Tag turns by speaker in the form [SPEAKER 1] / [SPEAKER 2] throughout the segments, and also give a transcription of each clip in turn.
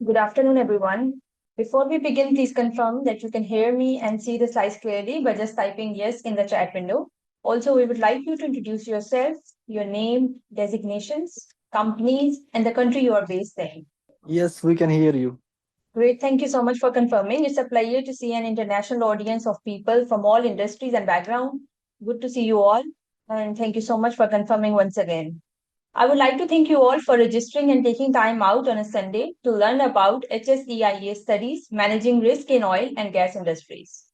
[SPEAKER 1] Good afternoon, everyone. Before we begin, please confirm that you can hear me and see the slides clearly by just typing yes in the chat window. Also, we would like you to introduce yourself, your name, designations, companies, and the country you are based in.
[SPEAKER 2] Yes, we can hear you.
[SPEAKER 1] Great. Thank you so much for confirming. It's a pleasure to see an international audience of people from all industries and background. Good to see you all. And thank you so much for confirming once again. I would like to thank you all for registering and taking time out on a Sunday to learn about HSEIA studies, managing risk in oil and gas industries.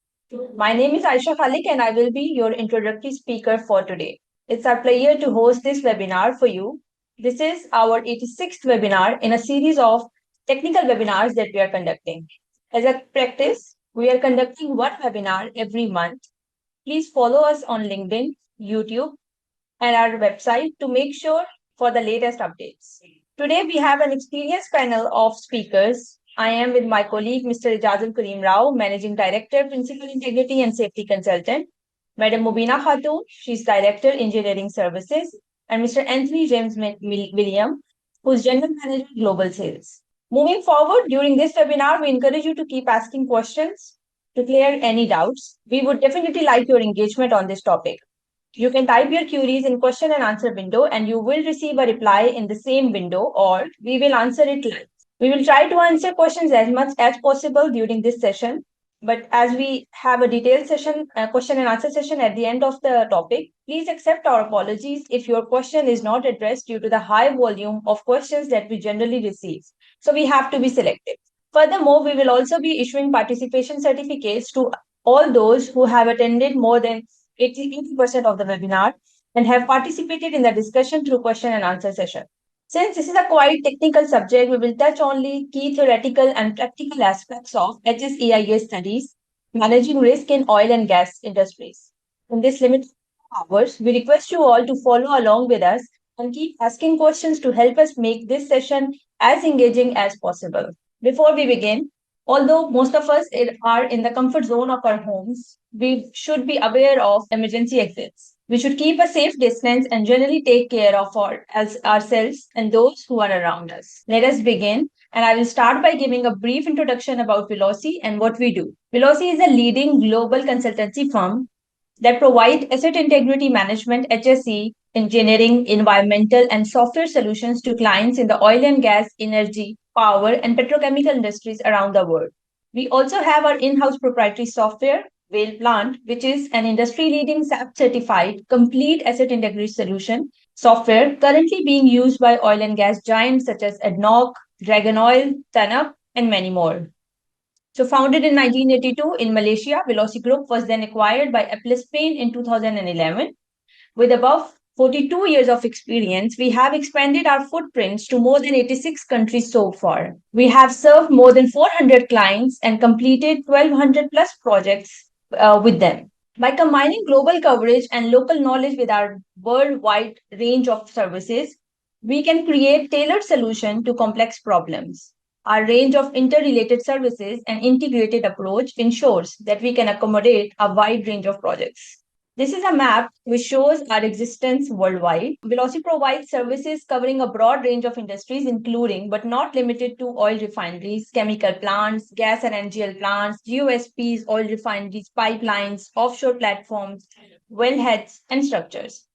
[SPEAKER 1] My name is Aisha Khalik and I will be your introductory speaker for today. It's our pleasure to host this webinar for you. This is our 86th webinar in a series of technical webinars that we are conducting. As a practice, we are conducting one webinar every month. Please follow us on LinkedIn, YouTube, and our website to make sure for the latest updates. Today, we have an experienced panel of speakers. I am with my colleague, Mr. Ijazul Kareem Rao, Managing Director, Principal Integrity and Safety Consultant, Madam Mubina Khatun, she's Director, Engineering Services, and Mr. Anthony James William, who's General Manager, Global Sales. Moving forward, during this webinar, we encourage you to keep asking questions to clear any doubts. We would definitely like your engagement on this topic. You can type your queries in question and answer window and you will receive a reply in the same window or we will answer it live. We will try to answer questions as much as possible during this session. But as we have a detailed session, question and answer session at the end of the topic, please accept our apologies if your question is not addressed due to the high volume of questions that we generally receive. So we have to be selective. Furthermore, we will also be issuing participation certificates to all those who have attended more than 80% of the webinar and have participated in the discussion through question and answer session. Since this is a quite technical subject, we will touch only key theoretical and practical aspects of HSEIA studies, managing risk in oil and gas industries. In this limited hours, we request you all to follow along with us and keep asking questions to help us make this session as engaging as possible. Before we begin, although most of us are in the comfort zone of our homes, we should be aware of emergency exits. We should keep a safe distance and generally take care of ourselves and those who are around us. Let us begin, and I will start by giving a brief introduction about Velosi and what we do. Velosi is a leading global consultancy firm that provide asset integrity management, HSE, engineering, environmental, and software solutions to clients in the oil and gas, energy, power, and petrochemical industries around the world. We also have our in-house proprietary software, Whale Plant, which is an industry-leading SAP certified complete asset integrity solution software currently being used by oil and gas giants such as ADNOC, Dragon Oil, TANUP, and many more. So founded in 1982 in Malaysia, Velosi Group was then acquired by Apple Spain in 2011. With above 42 years of experience, we have expanded our footprints to more than 86 countries so far. We have served more than 400 clients and completed 1,200 plus projects with them. By combining global coverage and local knowledge with our worldwide range of services, we can create tailored solutions to complex problems. Our range of interrelated services and integrated approach ensures that we can accommodate a wide range of projects. This is a map which shows our existence worldwide. Velosi provides services covering a broad range of industries, including but not limited to oil refineries, chemical plants, gas and NGL plants, GOSPs, oil refineries, pipelines, offshore platforms, wellheads, and structures.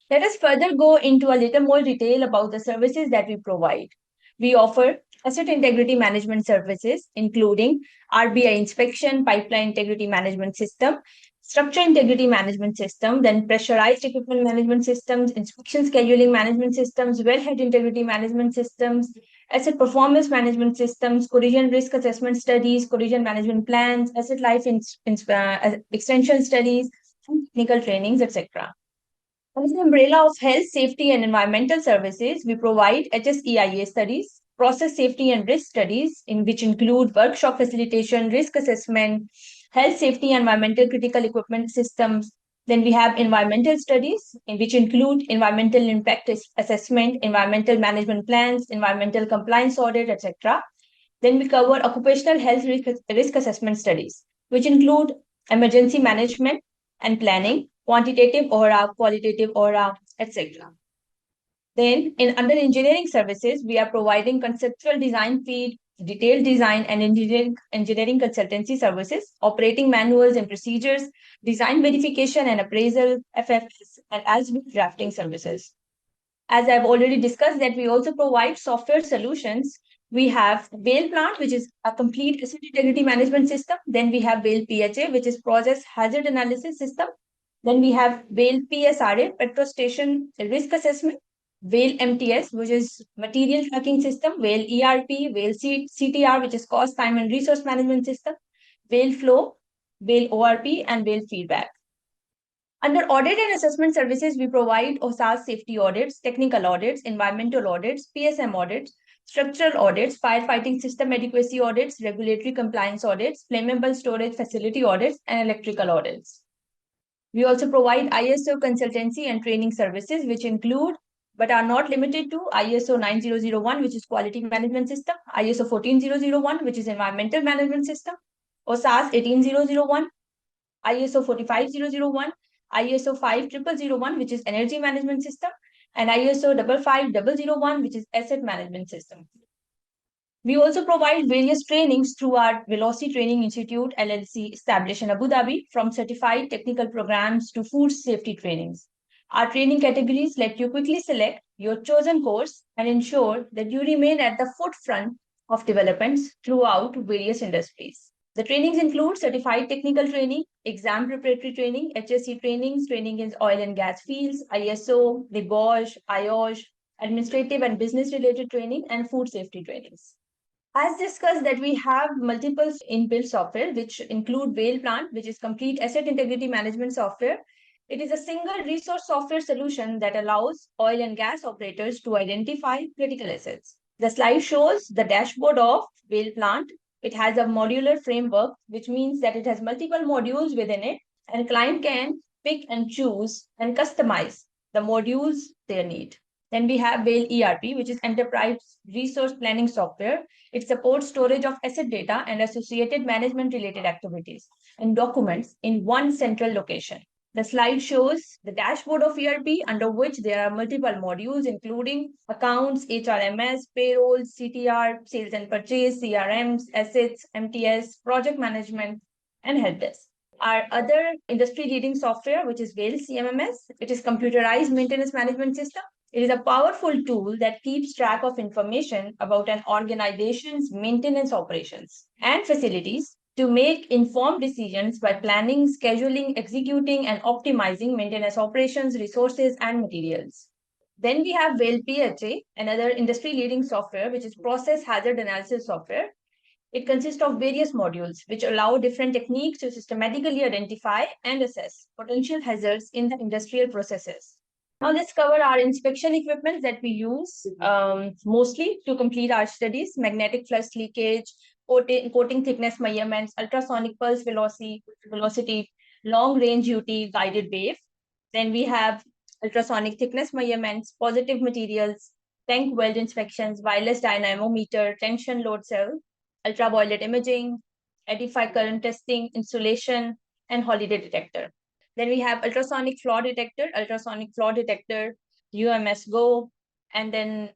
[SPEAKER 1] Let us further go into a little more detail about the services that we provide. We offer asset integrity management services, including RBI inspection, pipeline integrity management system, structure integrity management system, then pressurized equipment management systems, inspection scheduling management systems, wellhead integrity management systems, asset performance management systems, collision risk assessment studies, collision management plans, asset life extension studies, technical trainings, etc. Under the umbrella of health, safety, and environmental services, we provide HSEIA studies, process safety and risk studies, in which include workshop facilitation, risk assessment, health, safety, and environmental critical equipment systems. Then we have environmental studies, in which include environmental impact assessment, environmental management plans, environmental compliance audit, etc. Then we cover occupational health risk assessment studies, which include emergency management and planning, quantitative OHRA, qualitative OHRA, etc. Then under engineering services, we are providing conceptual design feed, detailed design and engineering consultancy services, operating manuals and procedures, design verification and appraisal, FFS, and as-built drafting services. As I've already discussed, that we also provide software solutions. We have Bale Plant, which is a complete asset integrity management system. Then we have Bale PHA, which is process hazard analysis system. Then we have Bale PSRA, petrol station risk assessment. Whale MTS, which is material tracking system, Whale ERP, Whale CTR, which is cost, time, and resource management system, Whale Flow, Whale ORP, and Whale Feedback. Under audit and assessment services, we provide OSAS safety audits, technical audits, environmental audits, PSM audits, structural audits, firefighting system adequacy audits, regulatory compliance audits, flammable storage facility audits, and electrical audits. We also provide ISO consultancy and training services, which include but are not limited to ISO 9001, which is quality management system, ISO 14001, which is environmental management system, OSAS 18001, ISO 45001, ISO 50001, which is energy management system, and ISO 55001, which is asset management system. We also provide various trainings through our Velosi Training Institute, LLC, established in Abu Dhabi, from certified technical programs to food safety trainings. Our training categories let you quickly select your chosen course and ensure that you remain at the forefront of developments throughout various industries. The trainings include certified technical training, exam preparatory training, HSE trainings, training in oil and gas fields, ISO, NIBOSH, IOSH, administrative and business related training, and food safety trainings. As discussed, that we have multiple inbuilt software, which include Whale Plant, which is complete asset integrity management software. It is a single resource software solution that allows oil and gas operators to identify critical assets. The slide shows the dashboard of Whale Plant. It has a modular framework, which means that it has multiple modules within it, and client can pick and choose and customize the modules they need. Then we have Whale ERP, which is enterprise resource planning software. It supports storage of asset data and associated management related activities and documents in one central location. The slide shows the dashboard of ERP, under which there are multiple modules, including accounts, HRMS, payroll, CTR, sales and purchase, CRMs, assets, MTS, project management, and help desk. Our other industry-leading software, which is Whale CMMS, it is computerized maintenance management system. It is a powerful tool that keeps track of information about an organization's maintenance operations and facilities to make informed decisions by planning, scheduling, executing, and optimizing maintenance operations, resources, and materials. Then we have Whale PHA, another industry-leading software, which is process hazard analysis software. It consists of various modules which allow different techniques to systematically identify and assess potential hazards in the industrial processes. Now let's cover our inspection equipment that we use mostly to complete our studies: magnetic flux leakage, coating thickness measurements, ultrasonic pulse velocity, long range UT guided wave. Then we have ultrasonic thickness measurements, positive materials, tank weld inspections, wireless dynamometer, tension load cell, ultraviolet imaging, edify current testing, insulation, and holiday detector. Then we have ultrasonic flaw detector, UMS Go, and then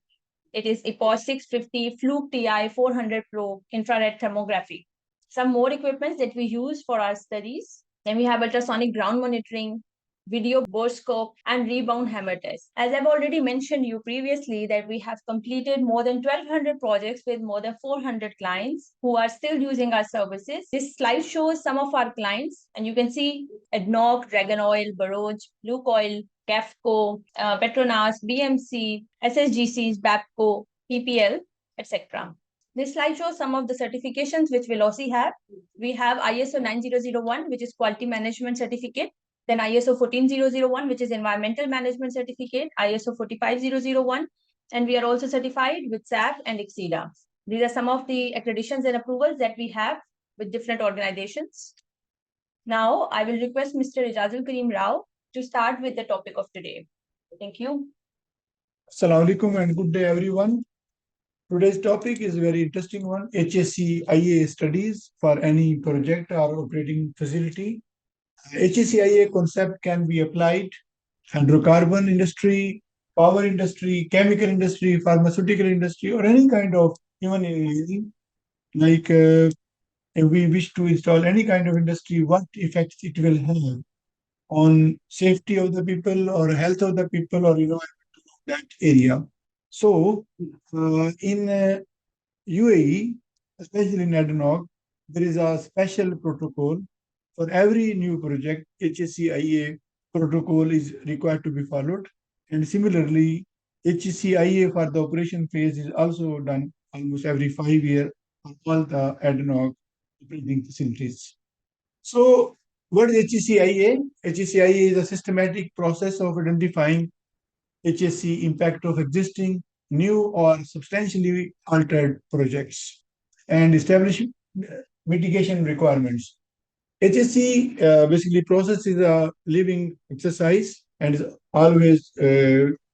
[SPEAKER 1] it is EPOS 650, Fluke TI 400 Pro, infrared thermography. Some more equipment that we use for our studies. Then we have ultrasonic ground monitoring, video borescope, and rebound hammer test. As I've already mentioned you previously, that we have completed more than 1,200 projects with more than 400 clients who are still using our services. This slide shows some of our clients, and you can see ADNOC, Dragon Oil, Baroge, Lukoil, CAFCO, Petronas, BMC, SSGCs, BAPCO, PPL, etc. This slide shows some of the certifications which Velosi have. We have ISO 9001, which is Quality Management Certificate. Then ISO 14001, which is Environmental Management Certificate, ISO 45001, and we are also certified with SAP and HCIA. These are some of the accreditations and approvals that we have with different organizations. Now, I will request Mr. Ijazul Karim Rao to start with the topic of today. Thank you.
[SPEAKER 3] Assalamu alaikum and good day, everyone. Today's topic is a very interesting one: HSEIA studies for any project or operating facility. HSEIA concept can be applied hydrocarbon industry, power industry, chemical industry, pharmaceutical industry, or any kind of even engineering, like if we wish to install any kind of industry, what effects it will have on safety of the people or health of the people or that area. So in UAE, especially in ADNOC, there is a special protocol for every new project. HSEIA protocol is required to be followed, and similarly, HCIA for the operation phase is also done almost every 5 years for all the ADNOC operating facilities. So, what is HCIA? HCIA is a systematic process of identifying HSE impact of existing, new, or substantially altered projects and establish mitigation requirements. HSE basically process is a living exercise and is always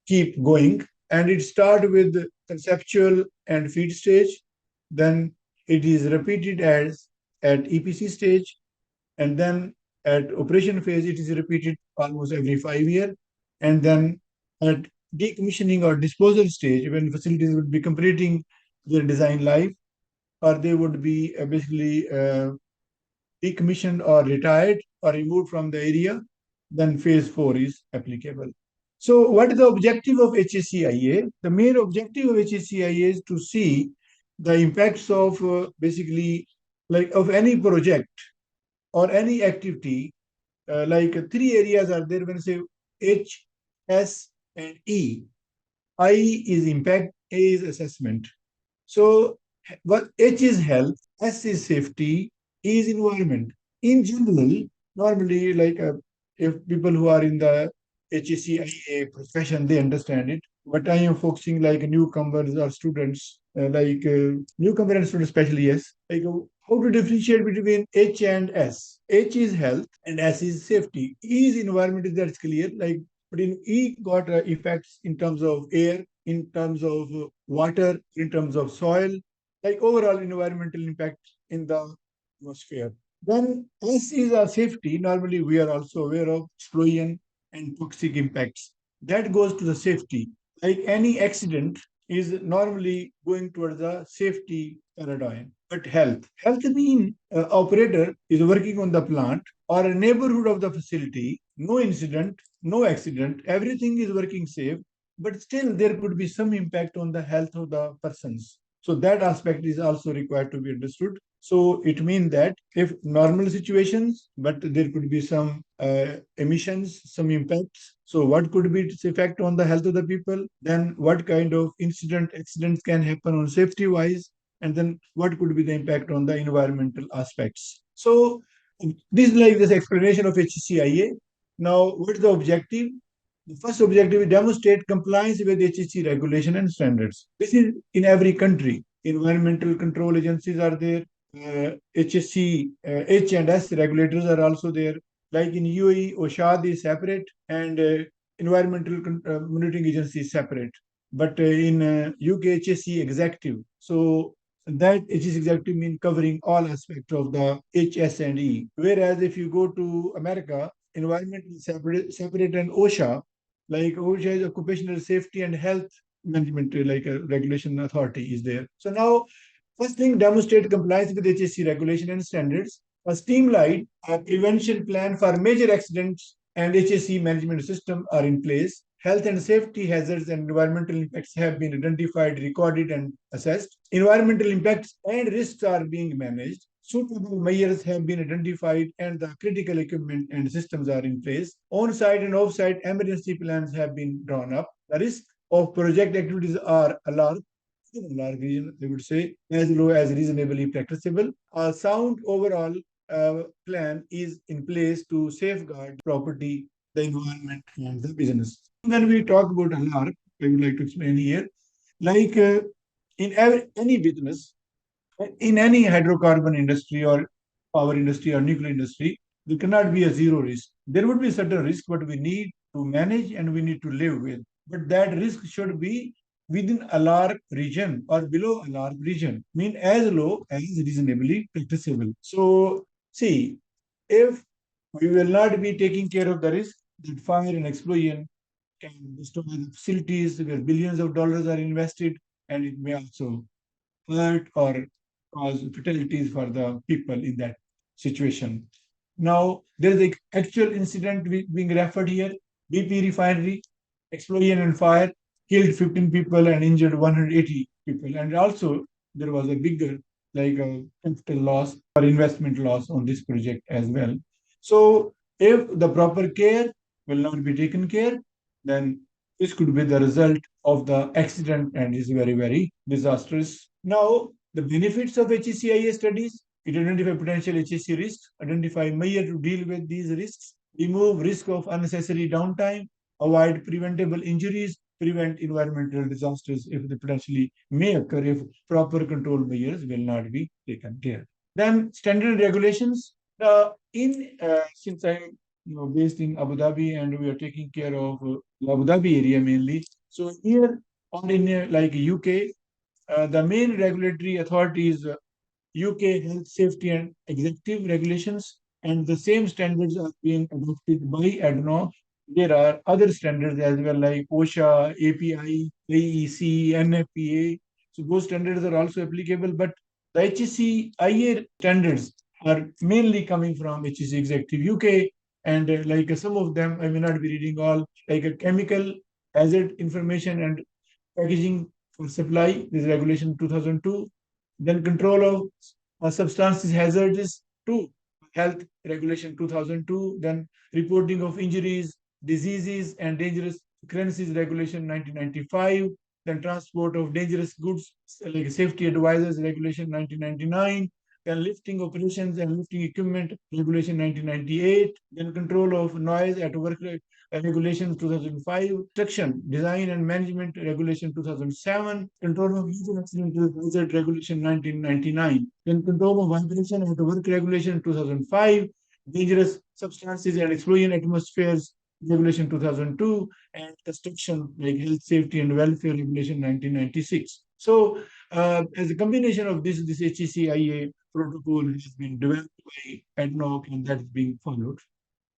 [SPEAKER 3] keep going. And it start with conceptual and feed stage. Then it is repeated as at EPC stage, and then at operation phase it is repeated almost every 5 years, and then at decommissioning or disposal stage when facilities would be completing their design life, or they would be basically decommissioned or retired or removed from the area, then phase 4 is applicable. So what is the objective of HSEIA? The main objective of HSEIA is to see the impacts of basically like of any project or any activity. Like three areas are there when you say H, S, and E. I is impact, A is assessment. So what H is health, S is safety, E is environment. In general, normally, like if people who are in the HSEIA profession, they understand it. But I am focusing like newcomers or students, newcomer and students especially, yes. Like how to differentiate between H and S. H is health and S is safety. E is environment, that's clear. Like, but in E got effects in terms of air, in terms of water, in terms of soil, like overall environmental impact in the atmosphere. Then S is a safety. Normally, we are also aware of explosion and toxic impacts. That goes to the safety. Like any accident is normally going towards the safety paradigm. But health mean operator is working on the plant or a neighborhood of the facility, no incident, no accident, everything is working safe, but still there could be some impact on the health of the persons. So that aspect is also required to be understood. So it means that if normal situations, but there could be some emissions, some impacts. So what could be its effect on the health of the people? Then what kind of accidents can happen on safety wise? And then what could be the impact on the environmental aspects? So this is like this explanation of HCIA. Now, what is the objective? The first objective is demonstrate compliance with HSE regulation and standards. This is in every country. Environmental control agencies are there. HSE, H and S regulators are also there. Like in UAE, OHRA is separate and environmental monitoring agency is separate. But in UK, HSE executive. So that HSE executive means covering all aspects of the HS and E. Whereas if you go to America, environment is separate and OSHA, like OSHA is Occupational Safety and Health Management, like a regulation authority is there. So now, first thing, demonstrate compliance with HSE regulation and standards. A streamlined prevention plan for major accidents and HSE management system are in place. Health and safety hazards and environmental impacts have been identified, recorded, and assessed. Environmental impacts and risks are being managed. Suitable measures have been identified and the critical equipment and systems are in place. On-site and off-site emergency plans have been drawn up. The risk of project activities are alarmed. Region, they would say, as low as reasonably practicable. A sound overall plan is in place to safeguard property, the environment, and the business. When we talk about ALARP, I would like to explain here, like in any business, in any hydrocarbon industry or power industry or nuclear industry, there cannot be a zero risk. There would be certain risk, but we need to manage and we need to live with. But that risk should be within ALARP region or below ALARP region, mean as low as reasonably practicable. So, see, if we will not be taking care of the risk, that fire and explosion can destroy the facilities where billions of dollars are invested, and it may also hurt or cause fatalities for the people in that situation. Now, there is an actual incident being referred here. BP refinery, explosion and fire killed 15 people and injured 180 people. And also, there was a bigger, like a capital loss or investment loss on this project as well. So, if the proper care will not be taken care, then this could be the result of the accident and is very, very disastrous. Now, the benefits of HCIA studies: it identify potential HSE risks, identify measures to deal with these risks, remove risk of unnecessary downtime, avoid preventable injuries, prevent environmental disasters if they potentially may occur if proper control measures will not be taken care. Then standard regulations. Since I'm based in Abu Dhabi and we are taking care of the Abu Dhabi area mainly, so here or in like UK, the main regulatory authority is UK Health Safety and Executive Regulations, and the same standards are being adopted by ADNOC. There are other standards as well, like OSHA, API, AEC, NFPA. So those standards are also applicable, but the HSEIA standards are mainly coming from HSE Executive UK, and like some of them, I may not be reading all, like a chemical hazard information and packaging for supply, this regulation 2002. Then control of substances hazardous to health regulation 2002. Then reporting of injuries, diseases, and dangerous occurrences regulation 1995. Then transport of dangerous goods like safety advisors regulation 1999. Then lifting operations and lifting equipment regulation 1998. Then control of noise at work regulations 2005, construction, design and management regulation 2007, control of major accidental hazard regulation 1999, then control of vibration at work regulation 2005, dangerous substances and explosion atmospheres regulation 2002, and construction like health, safety and welfare regulation 1996. So as a combination of this HCIA protocol has been developed by ADNOC and that's being followed.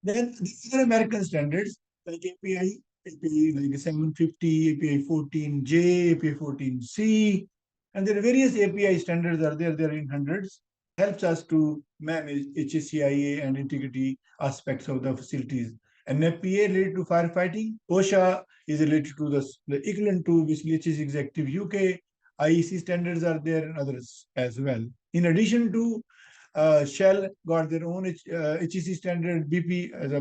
[SPEAKER 3] Then the other American standards like API like 750, API 14J, API 14C, and there are various API standards are there in hundreds, helps us to manage HSEIA and integrity aspects of the facilities. And FPA related to firefighting, OSHA is related to the equivalent to basically HSE Executive UK, IEC standards are there and others as well. In addition to Shell got their own HEC standard. BP as a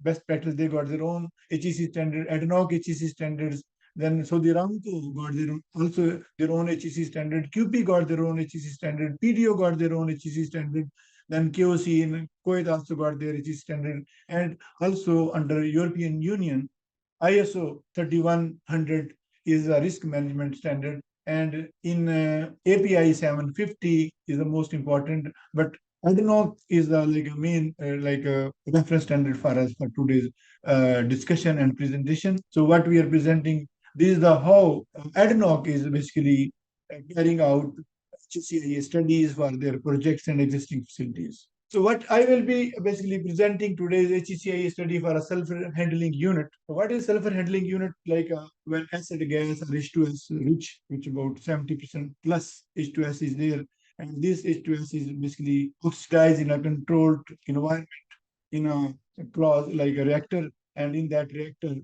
[SPEAKER 3] best practice, they got their own HEC standard. ADNOC HEC standards. Then Saudi Aramco got their own, also their own HEC standard. QP got their own HEC standard. PDO got their own HEC standard. Then KOC in Kuwait also got their HEC standard. And also under European Union, ISO 3100 is a risk management standard, and in API 750 is the most important, but ADNOC is like a main like a reference standard for us for today's discussion and presentation. So what we are presenting, this is the how ADNOC is basically carrying out HCIA studies for their projects and existing facilities. So what I will be basically presenting today is HCIA study for a sulfur handling unit. So what is sulfur handling unit? Like when acid gas or H2S rich, which about 70% plus H2S is there. And this H2S is basically oxidized in a controlled environment in a clause like a reactor. And in that reactor,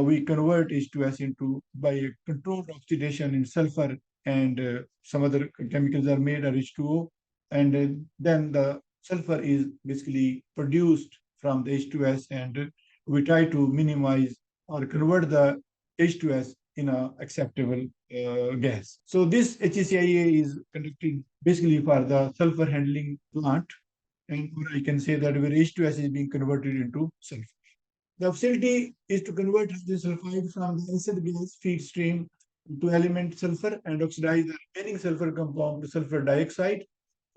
[SPEAKER 3] we convert H2S into by a controlled oxidation in sulfur and some other chemicals are made of H2O. And then the sulfur is basically produced from the H2S and we try to minimize or convert the H2S in a acceptable gas. So this HCIA is conducted basically for the sulfur handling plant. And I can say that where H2S is being converted into sulfur. The facility is to convert the sulfide from the acid gas feed stream to element sulfur and oxidize the remaining sulfur compound to sulfur dioxide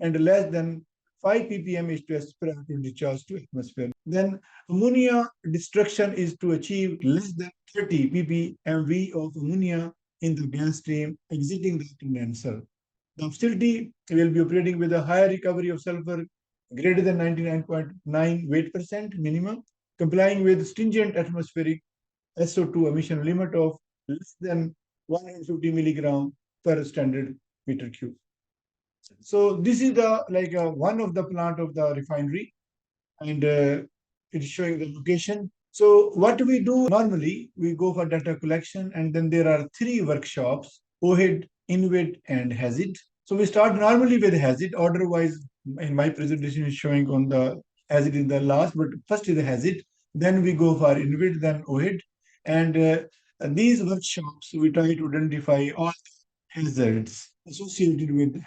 [SPEAKER 3] and less than 5 ppm H2S prior to discharge to atmosphere. Then ammonia destruction is to achieve less than 30 ppmv of ammonia in the gas stream exiting the condenser. The facility will be operating with a higher recovery of sulfur greater than 99.9 weight percent minimum, complying with stringent atmospheric SO2 emission limit of less than 150 milligram per standard meter cube. So this is the one of the plant of the refinery, and it's showing the location. So what we do normally, we go for data collection, and then there are three workshops: OHID, ENVID, and HAZID. So we start normally with HAZID. Order-wise, in my presentation is showing on the HAZID in the last, but first is the HAZID. Then we go for ENVID, then OHID, and these workshops we try to identify all hazards associated with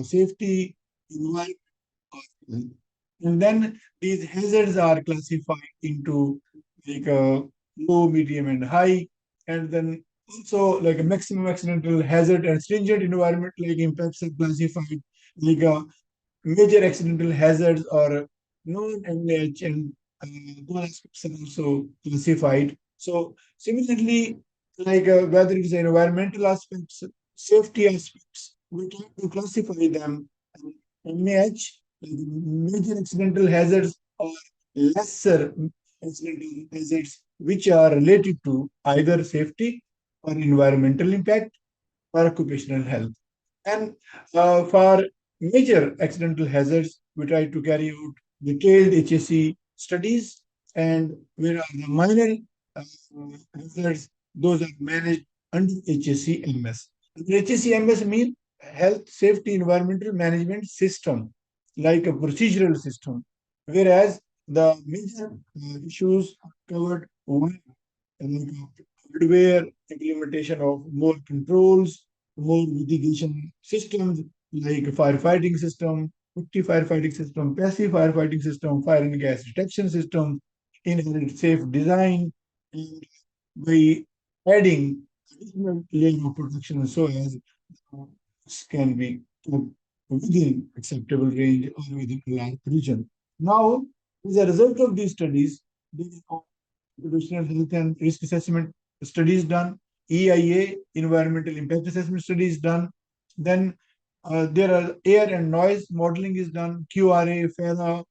[SPEAKER 3] safety, environment, and then these hazards are classified into low, medium, and high. And then also a maximum accidental hazard and stringent environment impacts are classified. Major accidental hazards or non-MH, and those aspects are also classified. So similarly, whether it's environmental aspects, safety aspects, we try to classify them. MAH, major accidental hazards or lesser accidental hazards, which are related to either safety or environmental impact or occupational health. And for major accidental hazards, we try to carry out detailed HSE studies, and where are the minor uh, hazards, those are managed under HSEMS. HSEMS means Health Safety Environmental Management System, like a procedural system, whereas the major issues covered one hardware, implementation of more controls, more mitigation systems like firefighting system, active firefighting system, passive firefighting system, fire and gas detection system, inherent safe design, and by adding additional layer of protection so as can be kept within acceptable range or within a large region. Now, as a result of these studies, there is occupational health and risk assessment studies done, EIA, environmental impact assessment studies done. Then there are air and noise modeling is done, QRA, FERA,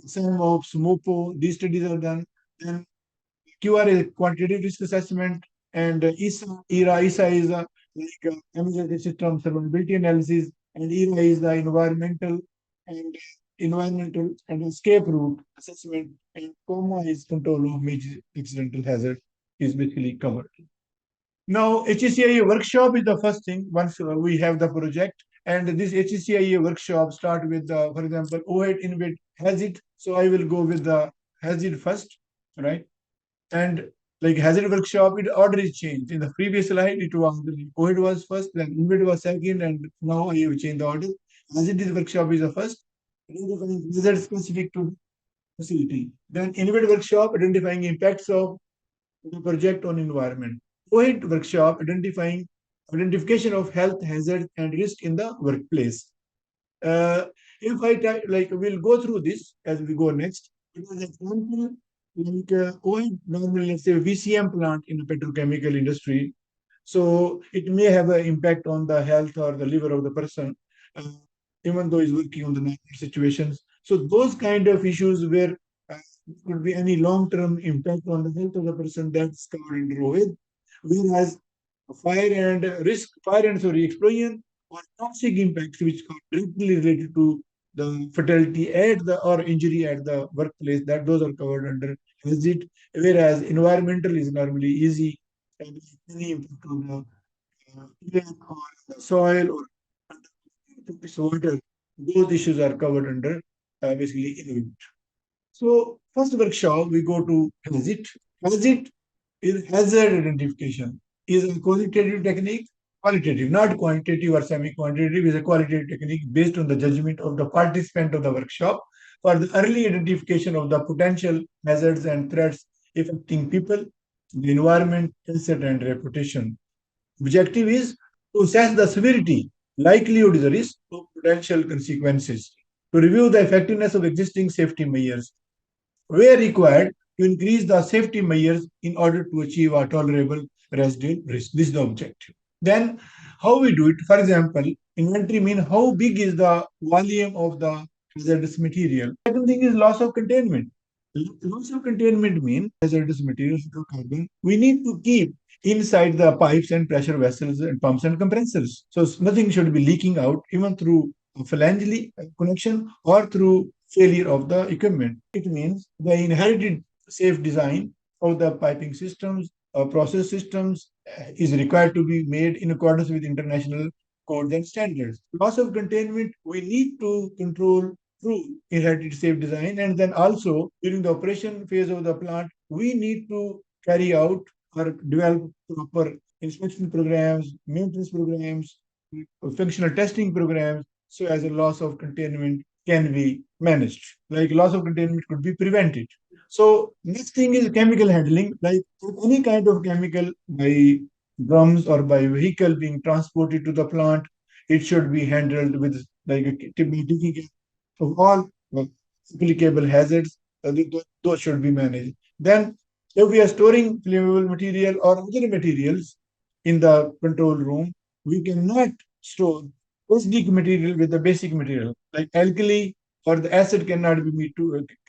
[SPEAKER 3] SAMOPS, MOPO, these studies are done. Then QRA, quantitative risk assessment, and ESSA, ERA. ESSA is a emergency system survivability analysis, and ERA is the environmental and escape route assessment, and COMAH is control of major accidental hazard is basically covered. Now, HCIA workshop is the first thing once we have the project. And this HCIA workshop start with, for example, OHID, ENVID, HAZID. So I will go with the HAZID first, right? And HAZID workshop, it order is changed. In the previous slide, it was OHID was first, then ENVID was second, and now I have changed the order. HAZID workshop is the first, identifying hazard specific to facility. Then ENVID workshop, identifying impacts of the project on environment. OHID workshop, identification of health hazard and risk in the workplace. If we'll go through this as we go next. As example, OHID normally, let's say VCM plant in a petrochemical industry. So it may have an impact on the health or the liver of the person, even though he's working on the normal situations. So those kind of issues where could be any long-term impact on the health of the person, that's covered under OHID. Whereas explosion or toxic impacts which are directly related to the fatality at the or injury at the workplace, that those are covered under HAZID. Whereas environmental is normally easy, and any impact on the air or the soil or water, those issues are covered under basically ENVID. So first workshop, we go to HAZID. HAZID is hazard identification. Is a qualitative technique, qualitative, not quantitative or semi-quantitative, is a qualitative technique based on the judgment of the participant of the workshop for the early identification of the potential hazards and threats affecting people, the environment, asset, and reputation. Objective is to assess the severity, likelihood, the risk of potential consequences, to review the effectiveness of existing safety measures, where required, to increase the safety measures in order to achieve a tolerable residual risk. This is the objective. Then, how we do it? For example, inventory means how big is the volume of the hazardous material. Second thing is loss of containment. Loss of containment means hazardous materials, hydrocarbon, we need to keep inside the pipes and pressure vessels and pumps and compressors. So nothing should be leaking out even through a phalange connection or through failure of the equipment. It means the inherited safe design of the piping systems or process systems is required to be made in accordance with international codes and standards. Loss of containment, we need to control through inherited safe design, and then also during the operation phase of the plant, we need to carry out or develop proper inspection programs, maintenance programs, functional testing programs, so as a loss of containment can be managed. Like loss of containment could be prevented. So next thing is chemical handling, like any kind of chemical by drums or by vehicle being transported to the plant, it should be handled with like taking care of all applicable hazards, those should be managed. Then, if we are storing flammable material or other materials in the control room, we cannot store basic material with the basic material. Like alkali or the acid cannot be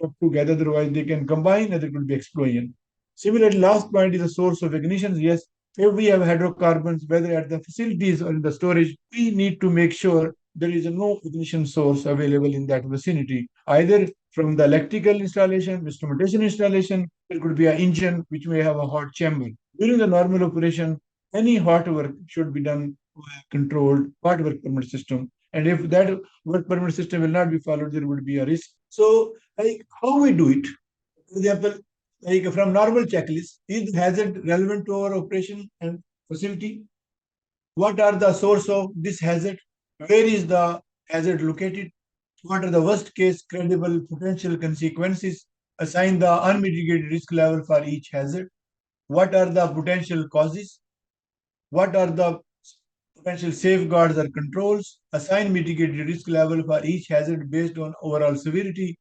[SPEAKER 3] kept together, otherwise they can combine and there could be explosion. Similarly, last point is the source of ignitions. Yes, if we have hydrocarbons, whether at the facilities or in the storage, we need to make sure there is no ignition source available in that vicinity, either from the electrical installation, instrumentation installation, there could be an engine which may have a hot chamber. During the normal operation, any hot work should be done by a controlled hot work permit system. And if that work permit system will not be followed, there would be a risk. So, like how we do it, for example, like from normal checklist, is the hazard relevant to our operation and facility? What are the source of this hazard? Where is the hazard located? What are the worst case credible potential consequences? Assign the unmitigated risk level for each hazard. What are the potential causes? What are the potential safeguards or controls? Assign mitigated risk level for each hazard based on overall severity.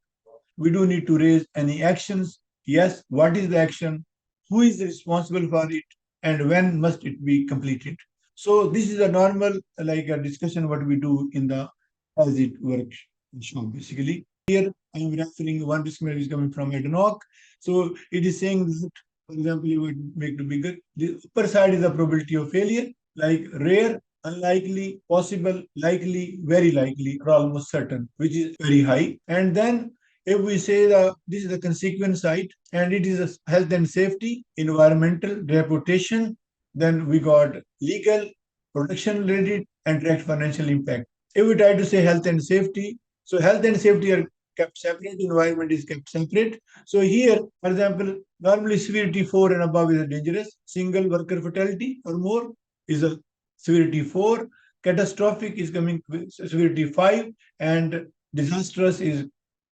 [SPEAKER 3] We do need to raise any actions. Yes, what is the action? Who is responsible for it? And when must it be completed? So this is a normal like a discussion what we do in the HAZID workshop basically. Here I am referring one disclaimer is coming from ADNOC. So it is saying that, for example, you would make it bigger. The upper side is the probability of failure, like rare, unlikely, possible, likely, very likely, or almost certain, which is very high. And then if we say this is the consequence side and it is a health and safety, environmental, reputation, then we got legal, production related, and direct financial impact. If we try to say health and safety, so health and safety are kept separate, environment is kept separate. So here, for example, normally severity 4 and above is dangerous, single worker fatality or more is a severity 4, catastrophic is coming with severity 5, and disastrous is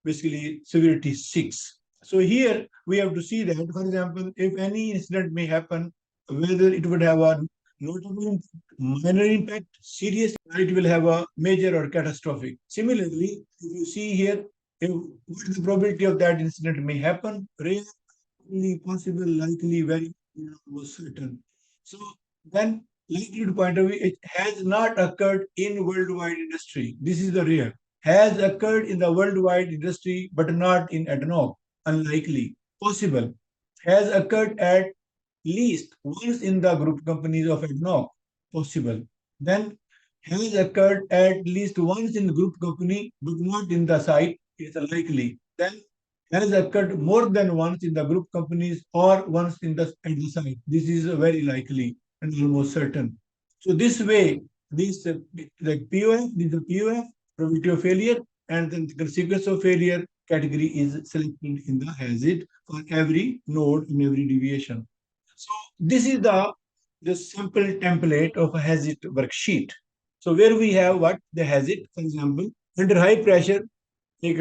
[SPEAKER 3] basically severity 6. So here we have to see that, for example, if any incident may happen, whether it would have a notable impact, minor impact, serious, or it will have a major or catastrophic. Similarly, if you see here, what is the probability of that incident may happen, rare, possible, likely, very was certain. So then likelihood point of view, it has not occurred in worldwide industry. This is the rare. Has occurred in the worldwide industry, but not in ADNOC. Unlikely. Possible. Has occurred at least once in the group companies of ADNOC. Possible. Then has occurred at least once in the group company, but not in the site. It's likely. Then has occurred more than once in the group companies or once in the at the site. This is very likely and almost certain. So this way, this like POF, this is the POF, probability of failure, and then the consequence of failure category is selected in the HAZID for every node in every deviation. So this is the simple template of a HAZID worksheet. So where we have what the HAZID, for example, under high pressure, like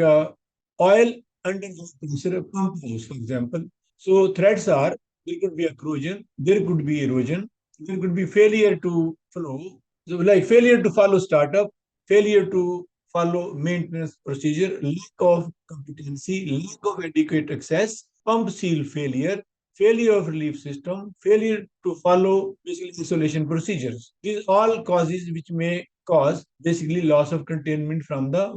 [SPEAKER 3] oil under high pressure, a pump house, for example. So threats are there could be corrosion, there could be erosion, there could be failure to flow, so like failure to follow startup, failure to follow maintenance procedure, lack of competency, lack of adequate access, pump seal failure, failure of relief system, failure to follow basically isolation procedures. These all causes which may cause basically loss of containment from the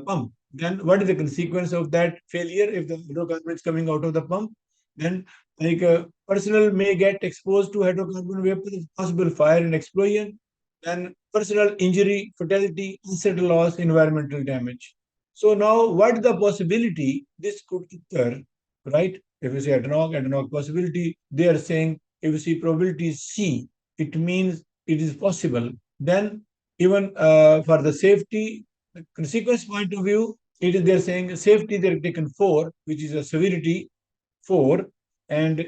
[SPEAKER 3] pump. then what is the consequence of that failure if the hydrocarbon is coming out of the pump? Then, personnel may get exposed to hydrocarbon vapor, possible fire and explosion, then personal injury, fatality, asset loss, environmental damage. So now, what is the possibility this could occur, right? If you say ad hoc possibility, they are saying if you see probability is C, it means it is possible. Then even for the safety consequence point of view, it is they're saying safety they're taken 4, which is a severity 4. And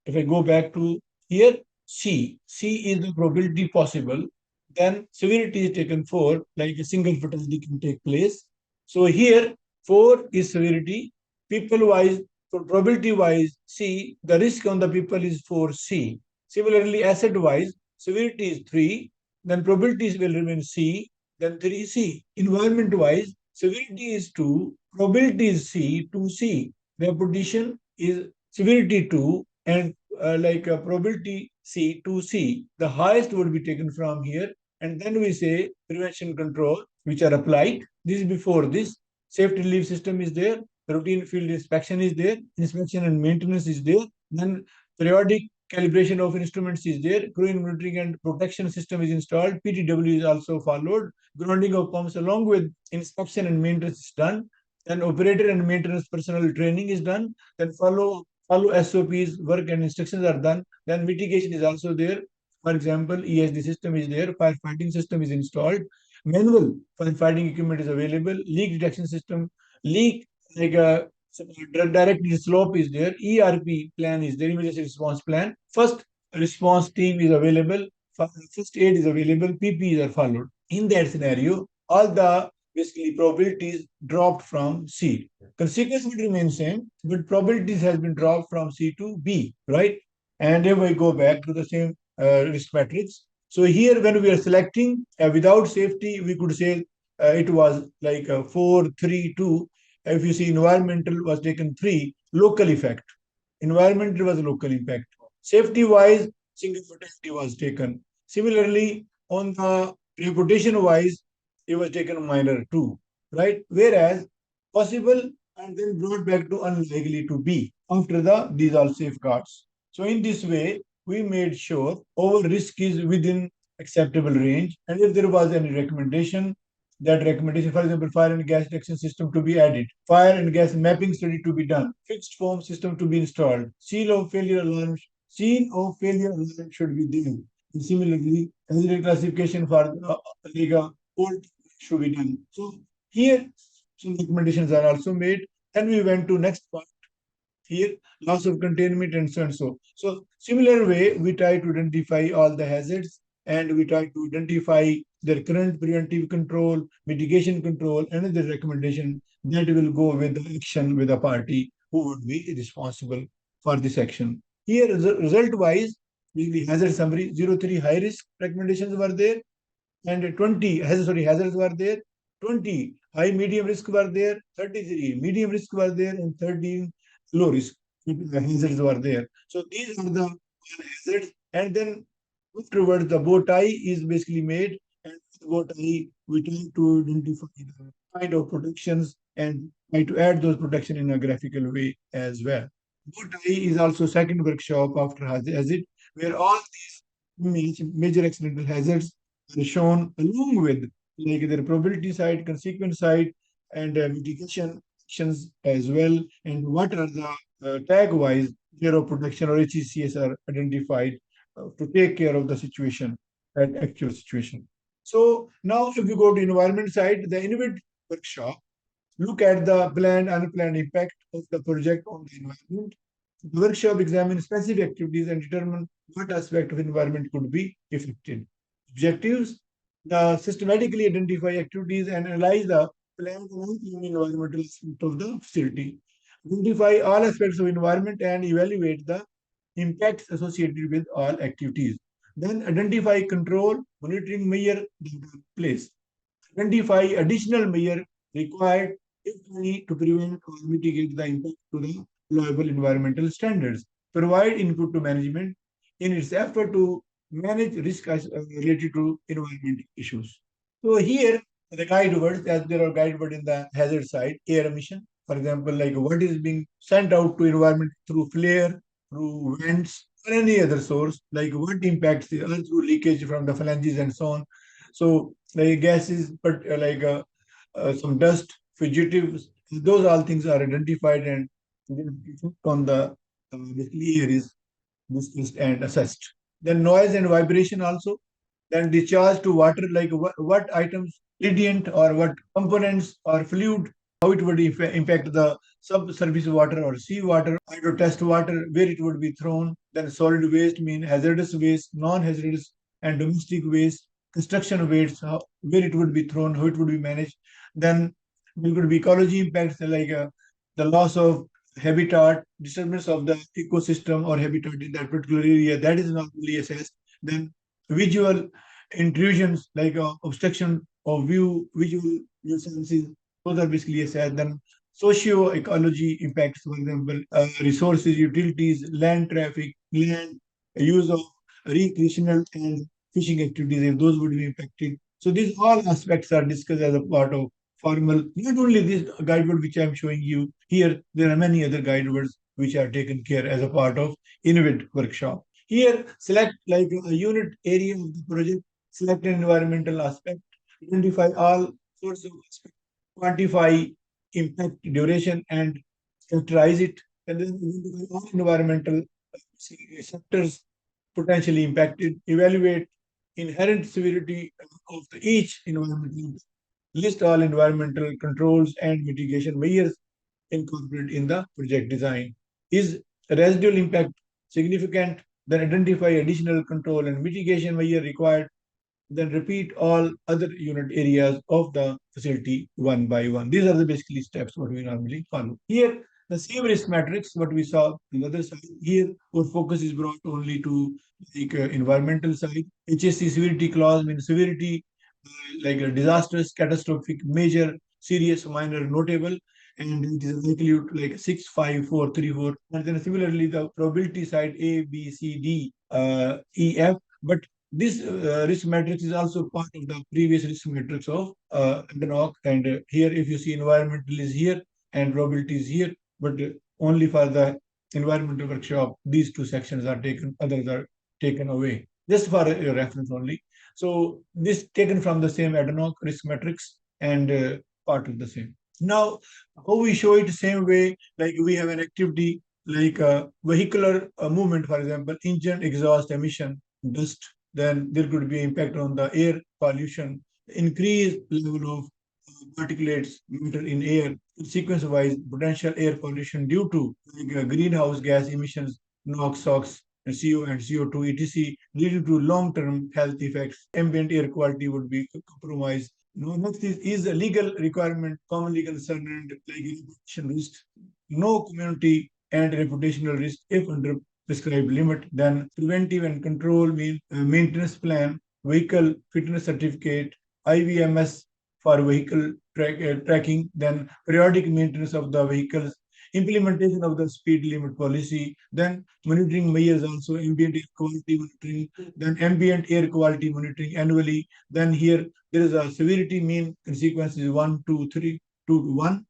[SPEAKER 3] if I go back to here, C is the probability possible. Then severity is taken 4, like a single fatality can take place. So here 4 is severity. People wise, for probability wise, C, the risk on the people is 4C. Similarly, asset wise, severity is 3, then probabilities will remain C, then 3C. Environment wise, severity is 2, probability is C, 2C. Repetition is severity 2 and probability C, 2C. The highest would be taken from here. And then we say prevention control, which are applied. This is before this. Safety relief system is there. Routine field inspection is there. Inspection and maintenance is there. Then periodic calibration of instruments is there. Crew monitoring and protection system is installed. PTW is also followed. Grounding of pumps along with inspection and maintenance is done. Then operator and maintenance personnel training is done. Then follow SOPs, work and instructions are done. Then mitigation is also there. For example, ESD system is there. Firefighting system is installed. Manual firefighting equipment is available. Leak detection system, leak like a directed slope is there. ERP plan is there. Emergency response plan. First response team is available. First aid is available. PPEs are followed. In that scenario, all the basically probabilities dropped from C. Consequence would remain same, but probabilities has been dropped from C to B, right? And if we go back to the same risk matrix. So here, when we are selecting without safety, we could say it was like 4, 3, 2. If you see environmental was taken 3, local effect. Environmental was local impact. Safety-wise, single fatality was taken. Similarly, on the reputation-wise, it was taken minor 2, right? Whereas possible and then brought back to unlikely to be after these all safeguards. So in this way, we made sure our risk is within acceptable range. And if there was any recommendation, that recommendation, for example, fire and gas detection system to be added, fire and gas mapping study to be done, fixed foam system to be installed, scene of failure alarm should be there. And similarly, hazard classification for old should be done. So here some recommendations are also made. Then we went to next part here, loss of containment and so and so. So similar way, we try to identify all the hazards and we try to identify their current preventive control, mitigation control, and the recommendation that will go with the action with the party who would be responsible for this action. Here, result-wise, the hazard summary, 03 high risk recommendations were there, and 20 hazards were there, 20 high medium risk were there, 33 medium risk were there, and 13 low risk hazards were there. So these are the hazards, and then afterwards the bow tie is basically made, and with bow tie we try to identify the kind of protections and try to add those protection in a graphical way as well. Bow tie is also second workshop after HAZID, where all these major accidental hazards are shown along with like their probability side, consequence side, and mitigation actions as well. And what are the tag-wise zero protection or HCIA are identified to take care of the situation, that actual situation. So now if you go to environment side, the ENVID workshop, look at the planned, unplanned impact of the project on the environment. The workshop examines specific activities and determine what aspect of environment could be affected. Objectives: the systematically identify activities and analyze the planned and environmental aspect of the facility. Identify all aspects of environment and evaluate the impacts associated with all activities. Then identify control, monitoring measure that place. Identify additional measure required if any to prevent or mitigate the impact to the reliable environmental standards. Provide input to management in its effort to manage risk related to environmental issues. So here, the guide words, as there are guide words in the hazard side, air emission. For example, like what is being sent out to environment through flare, through vents, or any other source, like what impacts the earth through leakage from the phalanges and so on. So, like gases, but some dust, fugitives, those all things are identified and on the basically air is discussed and assessed. Then noise and vibration also. Then discharge to water, like what items, ingredient or what components or fluid, how it would impact the subsurface water or sea water, hydro test water, where it would be thrown. Then solid waste mean hazardous waste, non-hazardous and domestic waste, construction waste, where it would be thrown, how it would be managed. Then there could be ecology impacts like the loss of habitat, disturbance of the ecosystem or habitat in that particular area, that is normally assessed. Then visual intrusions like obstruction of view, visual nuisances, those are basically assessed. Then socio-ecology impacts, for example, resources, utilities, land traffic, land use of recreational and fishing activities, if those would be impacted. So these all aspects are discussed as a part of formal, not only this guide word which I am showing you here, there are many other guide words which are taken care as a part of ENVID workshop. Here, select like a unit area of the project, select an environmental aspect, identify all sorts of aspects, quantify impact, duration, and characterize it, and then identify all environmental sectors potentially impacted, evaluate inherent severity of each environmental, list all environmental controls and mitigation measures incorporated in the project design. Is residual impact significant? Then identify additional control and mitigation measure required. Then repeat all other unit areas of the facility one by one. These are the basically steps what we normally follow. Here, the same risk matrix, what we saw on the other side. Here, our focus is brought only to like environmental side. HSE severity clause means severity like a disastrous, catastrophic, major, serious, minor, notable, and it is likelihood like 6, 5, 4, 3, 4. And then similarly, the probability side A, B, C, D, E, F. But this risk matrix is also part of the previous risk matrix of NOC. And here, if you see environmental is here and probability is here, but only for the environmental workshop, these two sections are taken, others are taken away. Just for your reference only. So this taken from the same ad hoc risk matrix and part of the same. Now, how we show it same way, like we have an activity like vehicular movement, for example, engine exhaust emission, dust, then there could be impact on the air pollution, increased level of particulates matter in air, sequence-wise potential air pollution due to like, greenhouse gas emissions, NOx, SOx, CO and CO2, etc., leading to long-term health effects. Ambient air quality would be compromised. No, next is a legal requirement, commonly concerned like reputation risk. No community and reputational risk if under prescribed limit. Then preventive and control mean maintenance plan, vehicle fitness certificate, IVMS for vehicle tracking, then periodic maintenance of the vehicles, implementation of the speed limit policy, then monitoring measures also, ambient air quality monitoring, then ambient air quality monitoring annually. Then here there is a severity mean consequence is 1, 2, 3, 2 to 1,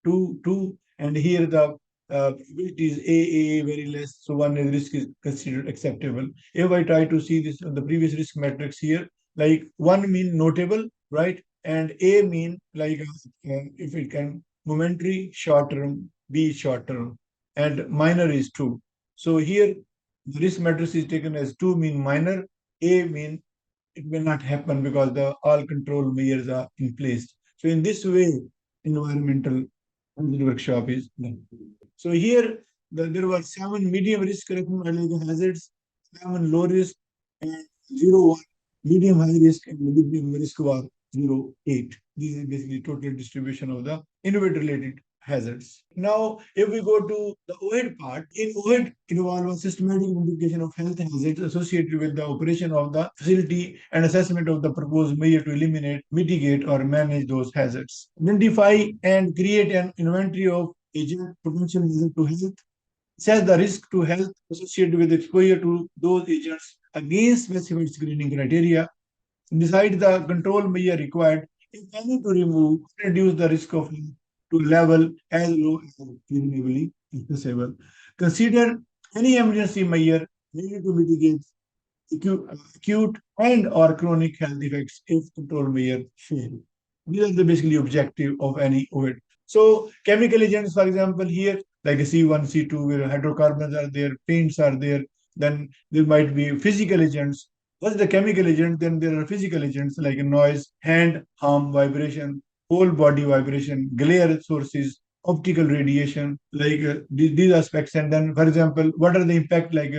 [SPEAKER 3] 2, 2, and here the probability is A, very less, so one risk is considered acceptable. If I try to see this on the previous risk matrix here, like 1 mean notable, right? And A mean like if it can momentary, short term, B short term, and minor is 2. So here the risk matrix is taken as 2 mean minor, A mean it will not happen because the all control measures are in place. So in this way, environmental workshop is done. So here there were 7 medium risk hazards, 7 low risk, and 0, 1 medium high risk, and medium risk was 0, 8. This is basically total distribution of the innovative related hazards. Now, if we go to the OHID part, in OHID involves systematic identification of health hazards associated with the operation of the facility and assessment of the proposed measure to eliminate, mitigate, or manage those hazards. Identify and create an inventory of agent potential hazard to health, assess the risk to health associated with exposure to those agents against specified screening criteria, decide the control measure required, if any, to remove, reduce the risk of health to a level as low as reasonably accessible. Consider any emergency measure needed to mitigate acute and or chronic health effects if control measure fail. These are the basically objective of any OHID. So chemical agents, for example, here like a C1, C2, where hydrocarbons are there, paints are there, then there might be physical agents. What's the chemical agent? Then there are physical agents like noise, hand, harm, vibration, whole body vibration, glare sources, optical radiation, like these aspects. And then, for example, what are the impact like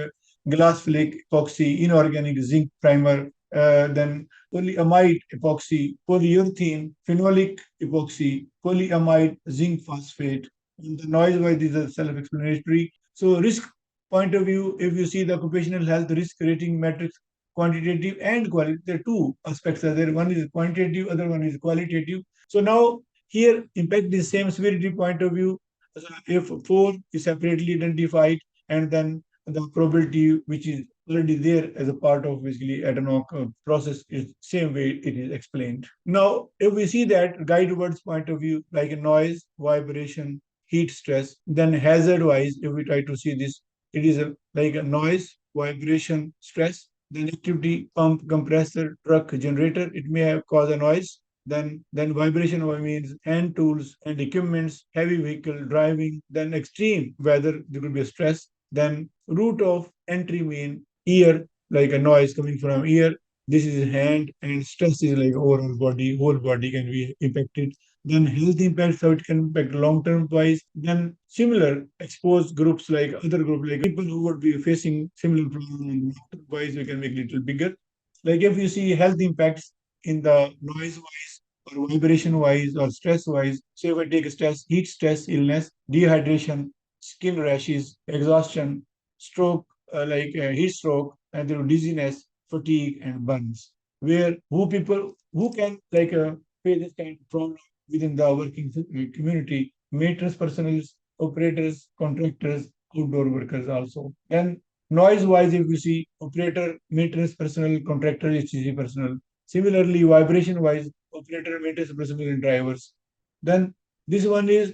[SPEAKER 3] glass flake epoxy, inorganic zinc primer, then polyamide epoxy, polyurethane, phenolic epoxy, polyamide zinc phosphate. And the noise wise, these are self-explanatory. So risk point of view, if you see the occupational health risk rating matrix, quantitative and qualitative, there are two aspects are there. One is quantitative, other one is qualitative. So now here impact is same severity point of view. So if four is separately identified, and then the probability which is already there as a part of basically ad hoc process is same way it is explained. Now, if we see that guide words point of view, like a noise, vibration, heat stress, then hazard wise, if we try to see this, it is like a noise, vibration, stress, then activity, pump, compressor, truck, generator, it may have cause a noise. Then vibration means hand tools and equipments, heavy vehicle driving, then extreme weather, there could be a stress. Then root of entry mean ear, like a noise coming from ear. This is hand, and stress is like overall body, whole body can be impacted. Then health impacts, how it can impact long-term wise. Then similar exposed groups like other group, like people who would be facing similar problem and long-term wise, we can make little bigger. Like if you see health impacts in the noise wise or vibration wise or stress wise. So if I take stress, heat stress, illness, dehydration, skin rashes, exhaustion, stroke, heat stroke, and dizziness, fatigue, and burns. Where who people who can face this kind of problem within the working community, maintenance personnel, operators, contractors, outdoor workers also. And noise wise, if you see operator, maintenance personnel, contractor, HCC personnel. Similarly, vibration wise, operator, maintenance personnel, and drivers. Then this one is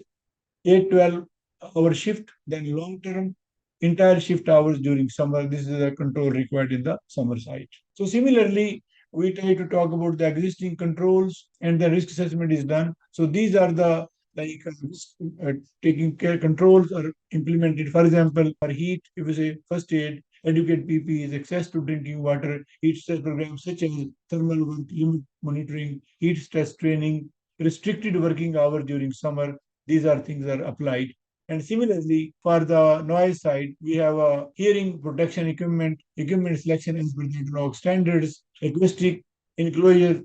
[SPEAKER 3] 8-12 hour shift, then long term entire shift hours during summer. This is a control required in the summer site. So similarly, we try to talk about the existing controls and the risk assessment is done. So these are the taking care controls are implemented. For example, for heat, if you say first aid, educate PPEs, access to drinking water, heat stress programs such as thermal work, limit monitoring, heat stress training, restricted working hours during summer. These are things that are applied. And similarly, for the noise side, we have a hearing protection equipment selection as per the NOx standards, acoustic enclosure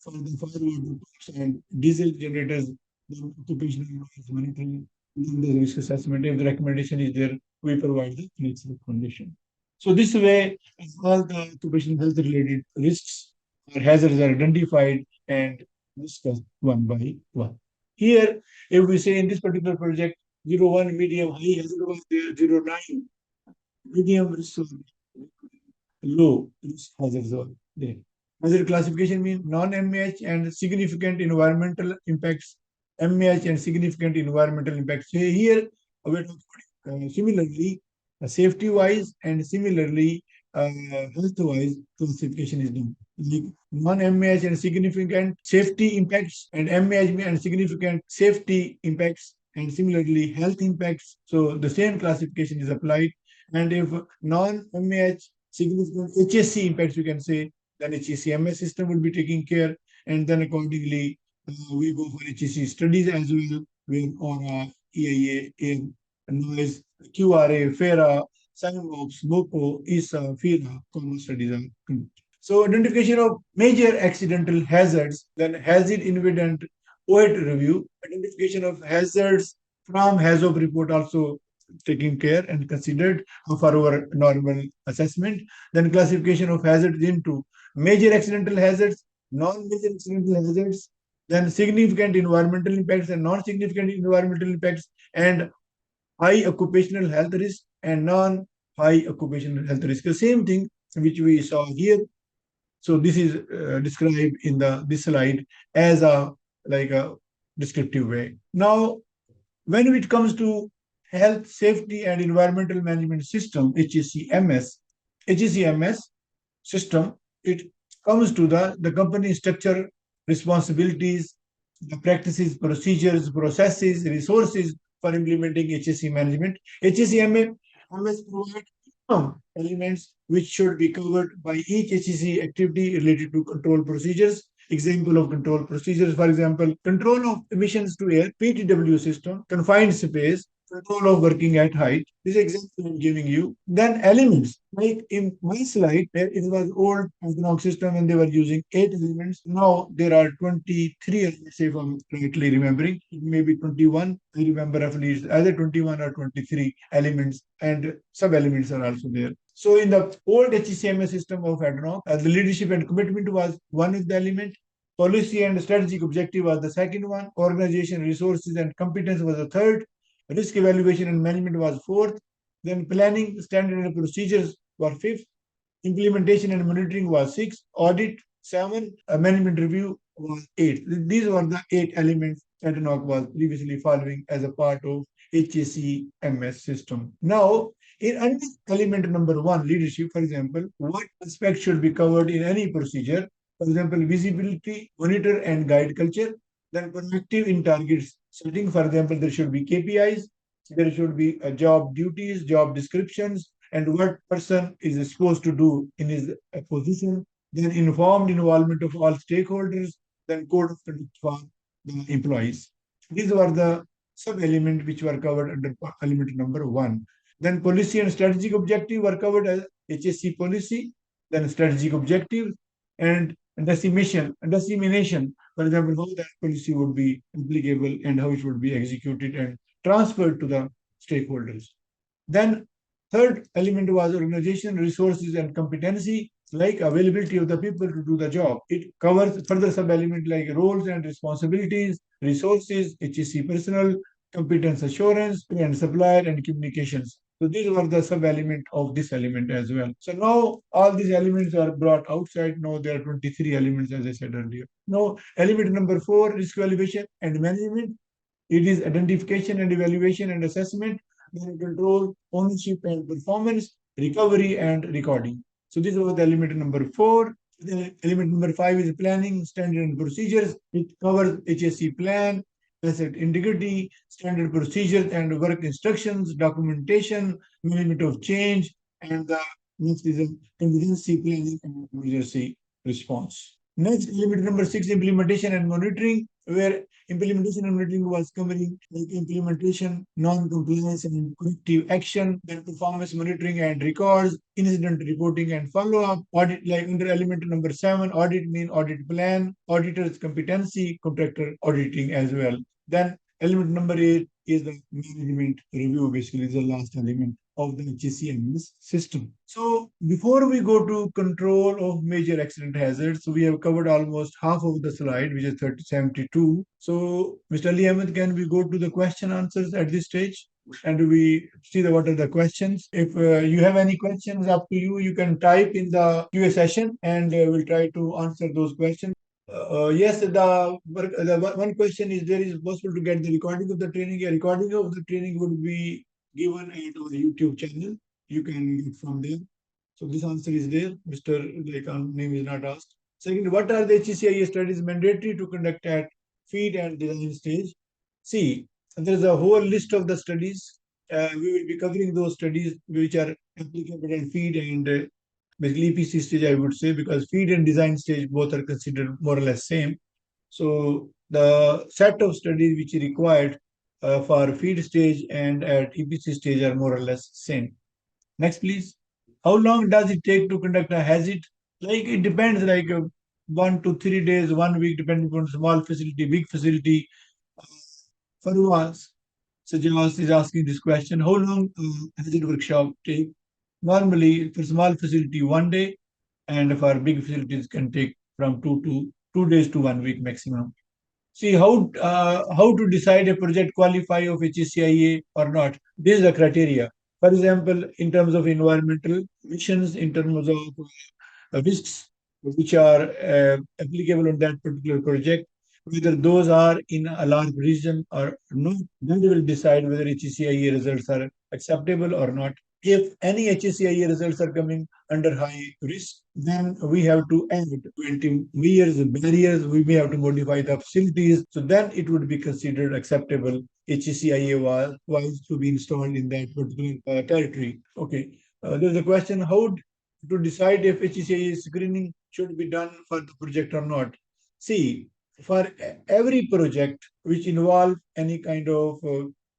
[SPEAKER 3] for the firewater pumps and diesel generators, then occupational noise monitoring, then the risk assessment. If the recommendation is there, we provide the next recommendation. So this way, all the occupational health related risks or hazards are identified and discussed one by one. Here, if we say in this particular project, 01 medium high hazard was there, 09 medium risk was low risk hazards are there. Hazard classification means non-MAH and significant environmental impacts, MAH and significant environmental impacts. So here, we're talking similarly, safety-wise and similarly, health-wise classification is done. Like non-MAH and significant safety impacts and MAH and significant safety impacts and similarly health impacts. So the same classification is applied. And if non-MAH significant HSC impacts, you can say, then HECMS system will be taking care. And then accordingly, we go for HEC studies as well, where OHRA, EIA, air, noise, QRA, FERA, SIMOPS, MOPO, ESSA, FERA, COMAH studies are conducted. So identification of major accidental hazards, then HAZID, ENVID, and OHRA review. Identification of hazards from HAZOP report also taken care and considered for our normal assessment. Then classification of hazards into major accidental hazards, non-major accidental hazards, then significant environmental impacts and non-significant environmental impacts, and high occupational health risk and non-high occupational health risk. The same thing which we saw here. So this is described in this slide as a descriptive way. Now, when it comes to health, safety, and environmental management system, HSEMS system, it comes to the company structure, responsibilities, the practices, procedures, processes, resources for implementing HSE management. HSEMS provide some elements which should be covered by each HSE activity related to control procedures. Example of control procedures, for example, control of emissions to air, PTW system, confined space, control of working at height. This example I'm giving you. Then elements, like in my slide, it was old analog system and they were using 8 elements. Now there are 23 elements, if I'm rightly remembering. It may be 21. I remember roughly it's either 21 or 23 elements, and sub-elements are also there. So in the old HCMS system of ADNOC, the leadership and commitment was one of the element. Policy and strategic objective was the second one. Organization, resources, and competence was the third. Risk evaluation and management was fourth. Then planning, standard and procedures were fifth. Implementation and monitoring was sixth. Audit, seven. Management review was eight. These were the 8 elements that NOC was previously following as a part of HACMS system. Now, in under element number 1, leadership, for example, what aspects should be covered in any procedure? For example, visibility, monitor and guide culture. Then proactive in targets setting. For example, there should be KPIs, there should be job duties, job descriptions, and what person is supposed to do in his position. Then informed involvement of all stakeholders. Then code of conduct for the employees. These were the sub-elements which were covered under element number 1. Then policy and strategic objective were covered as HSC policy, then strategic objectives, and dissemination, for example, how that policy would be applicable and how it would be executed and transferred to the stakeholders. Then third element was organization, resources, and competency, like availability of the people to do the job. It covers further sub-element like roles and responsibilities, resources, HSC personnel, competence assurance, and supplier and communications. So these were the sub-element of this element as well. So now all these elements are brought outside. Now there are 23 elements, as I said earlier. Now element number 4, risk evaluation and management. It is identification and evaluation and assessment, then control, ownership and performance, recovery and recording. So this was the element number 4. The element number 5 is planning, standard and procedures. It covers HSC plan, asset integrity, standard procedures and work instructions, documentation, management of change, and the next is a contingency planning and emergency response. Next, element number 6, implementation and monitoring, where implementation and monitoring was covering like implementation, non-compliance and corrective action, then performance monitoring and records, incident reporting and follow-up, audit, like under element number 7, audit mean audit plan, auditor's competency, contractor auditing as well. Then element number 8 is the management review, basically the last element of the HCMS system. So before we go to control of major accident hazards, we have covered almost half of the slide, which is 72. So Mr. Ali Ahmed, can we go to the question answers at this stage? And we see what are the questions. If you have any questions, up to you. You can type in the QA session and we'll try to answer those questions. Yes, the one question is, there is possible to get the recording of the training. A recording of the training would be given at our YouTube channel. You can get from there. So this answer is there. Mr. Name is not asked. Second, what are the HCIA studies mandatory to conduct at feed and design stage? See, there is a whole list of the studies. We will be covering those studies which are applicable at feed and basically EPC stage, I would say, because feed and design stage both are considered more or less same. So the set of studies which is required for feed stage and at EPC stage are more or less same. Next, please. How long does it take to conduct a HAZID? Like it depends, like 1 to 3 days, 1 week, depending on small facility, big facility. Farwas Sajjas is asking this question. How long HAZID workshop take? Normally, for small facility, 1 day, and for big facilities can take from 2 days to 1 week maximum. See how to decide a project qualify of HCIA or not. This is the criteria. For example, in terms of environmental emissions, in terms of risks, which are applicable on that particular project, whether those are in a large region or not, then we will decide whether HCIA results are acceptable or not. If any HCIA results are coming under high risk, then we have to add 20 years barriers. We may have to modify the facilities. So then it would be considered acceptable HCIA was to be installed in that particular territory. Okay. There's a question how to decide if HCIA screening should be done for the project or not. See, for every project which involve any kind of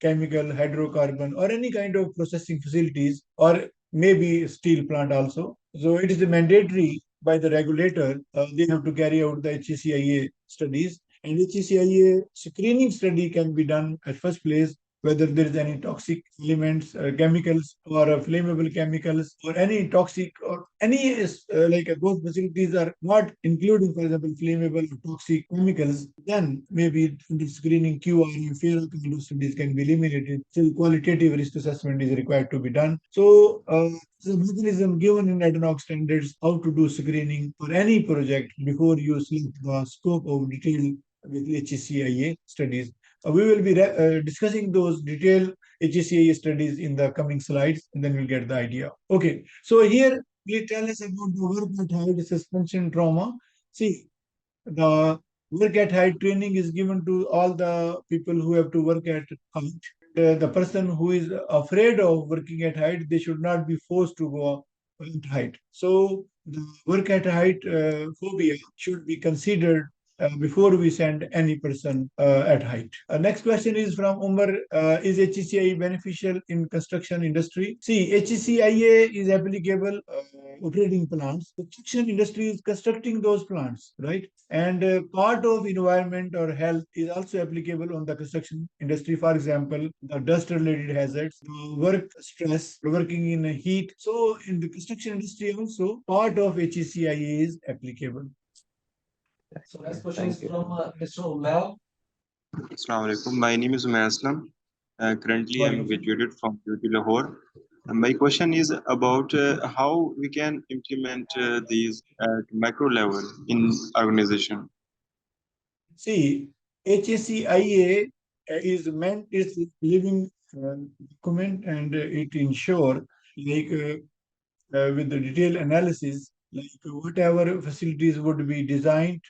[SPEAKER 3] chemical, hydrocarbon, or any kind of processing facilities, or maybe steel plant also. So it is mandatory by the regulator. They have to carry out the HCIA studies, and HCIA screening study can be done at first place whether there is any toxic elements, chemicals, or flammable chemicals, or any toxic, or any like those facilities are not including, for example, flammable or toxic chemicals, then maybe the screening QR and FAIR kind of studies can be eliminated. Still, qualitative risk assessment is required to be done. So, the mechanism given in ad hoc standards how to do screening for any project before you select the scope of detailed with HCIA studies. We will be discussing those detailed HSEIA studies in the coming slides, and then we'll get the idea. Okay, so here please tell us about the work at height suspension trauma. See, the work at height training is given to all the people who have to work at height. The person who is afraid of working at height, they should not be forced to go at height. So the work at height phobia should be considered before we send any person at height. Next question is from Umar. Is HCIA beneficial in construction industry? See, HCIA is applicable operating plants. Construction industry is constructing those plants, right? And part of environment or health is also applicable on the construction industry. For example, the dust-related hazards, work stress, working in heat. So in the construction industry also, part of HCIA is applicable.
[SPEAKER 2] So next question is from Mr. Umar.
[SPEAKER 4] Assalamu alaikum. My name is Umair Aslam. Currently, I'm graduated from UT Lahore. And my question is about how we can implement these at macro level in organization.
[SPEAKER 3] See, HSEIA is living document, and it ensure like with the detailed analysis, like whatever facilities would be designed,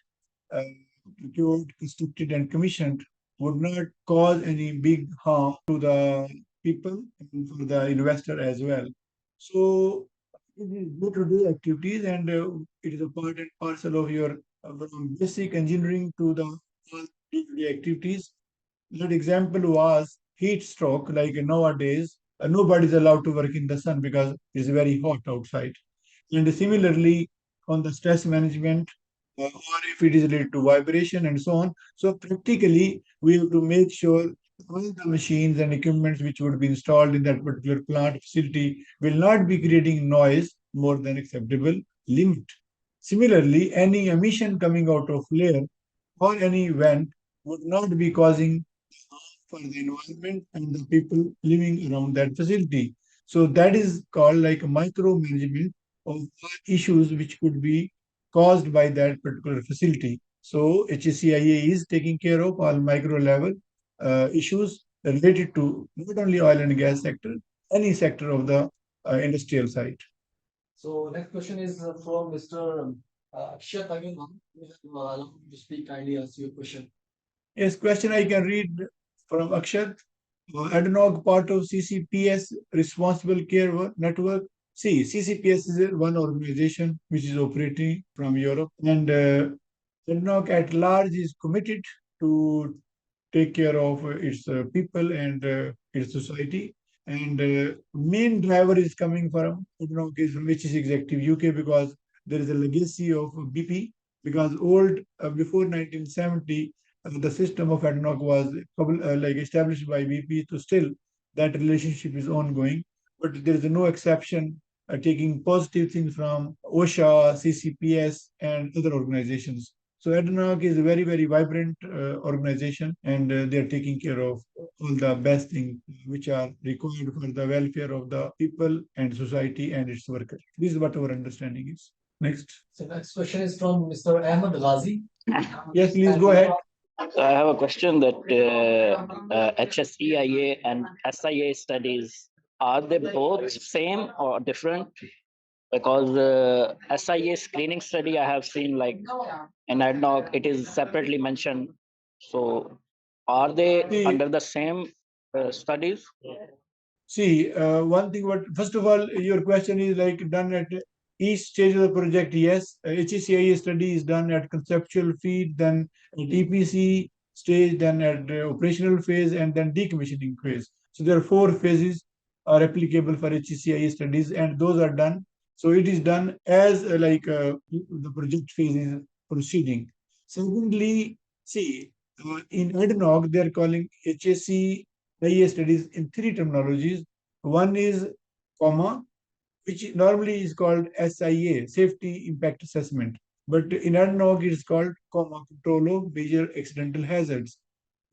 [SPEAKER 3] procured, constructed, and commissioned would not cause any big harm to the people and for the investor as well. So it is day-to-day activities, and it is a part and parcel of your from basic engineering to the day-to-day activities. That example was heat stroke. Like nowadays, nobody is allowed to work in the sun because it's very hot outside. And similarly, on the stress management, or if it is related to vibration and so on. So practically, we have to make sure all the machines and equipments which would be installed in that particular plant facility will not be creating noise more than acceptable limit. Similarly, any emission coming out of flare or any vent would not be causing for the environment and the people living around that facility. So that is called like micromanagement of issues which could be caused by that particular facility. So HCIA is taking care of all micro level issues related to not only oil and gas sector, any sector of the industrial site.
[SPEAKER 2] So next question is from Mr. Akshat again. Allow me to speak, kindly ask your question.
[SPEAKER 3] Yes, question I can read from Akshat. Ad hoc part of CCPS Responsible Care Network. See, CCPS is one organization which is operating from Europe, and ad hoc at large is committed to take care of its people and its society. And main driver is coming from is from HSE Executive UK, because there is a legacy of BP, because old before 1970 the system of ad hoc was like established by BP, so still that relationship is ongoing. But there is no exception taking positive things from OSHA, CCPS, and other organizations. So ad hoc is a very, very vibrant organization, and they are taking care of all the best things which are required for the welfare of the people and society and its workers. This is what our understanding is. Next.
[SPEAKER 2] So next question is from Mr. Ahmed Ghazi.
[SPEAKER 3] Yes, please go ahead.
[SPEAKER 5] I have a question that HSEIA and SIA studies, are they both same or different? Because SIA screening study I have seen like in ADNOC, it is separately mentioned. So are they
[SPEAKER 3] See-
[SPEAKER 5] under the same studies?
[SPEAKER 3] See, one thing, first of all, your question is like done at each stage of the project. Yes, HCIA study is done at conceptual feed, then at EPC stage, then at operational phase, and then decommissioning phase. So there are 4 phases are applicable for HCIA studies, and those are done. So it is done as the project phase is proceeding. Secondly, see, in ADNOC, they are calling HSEIA studies in 3 terminologies. One is COMAH, which normally is called SIA, Safety Impact Assessment. But in ADNOC, it is called COMAH, Control of Major Accidental Hazards.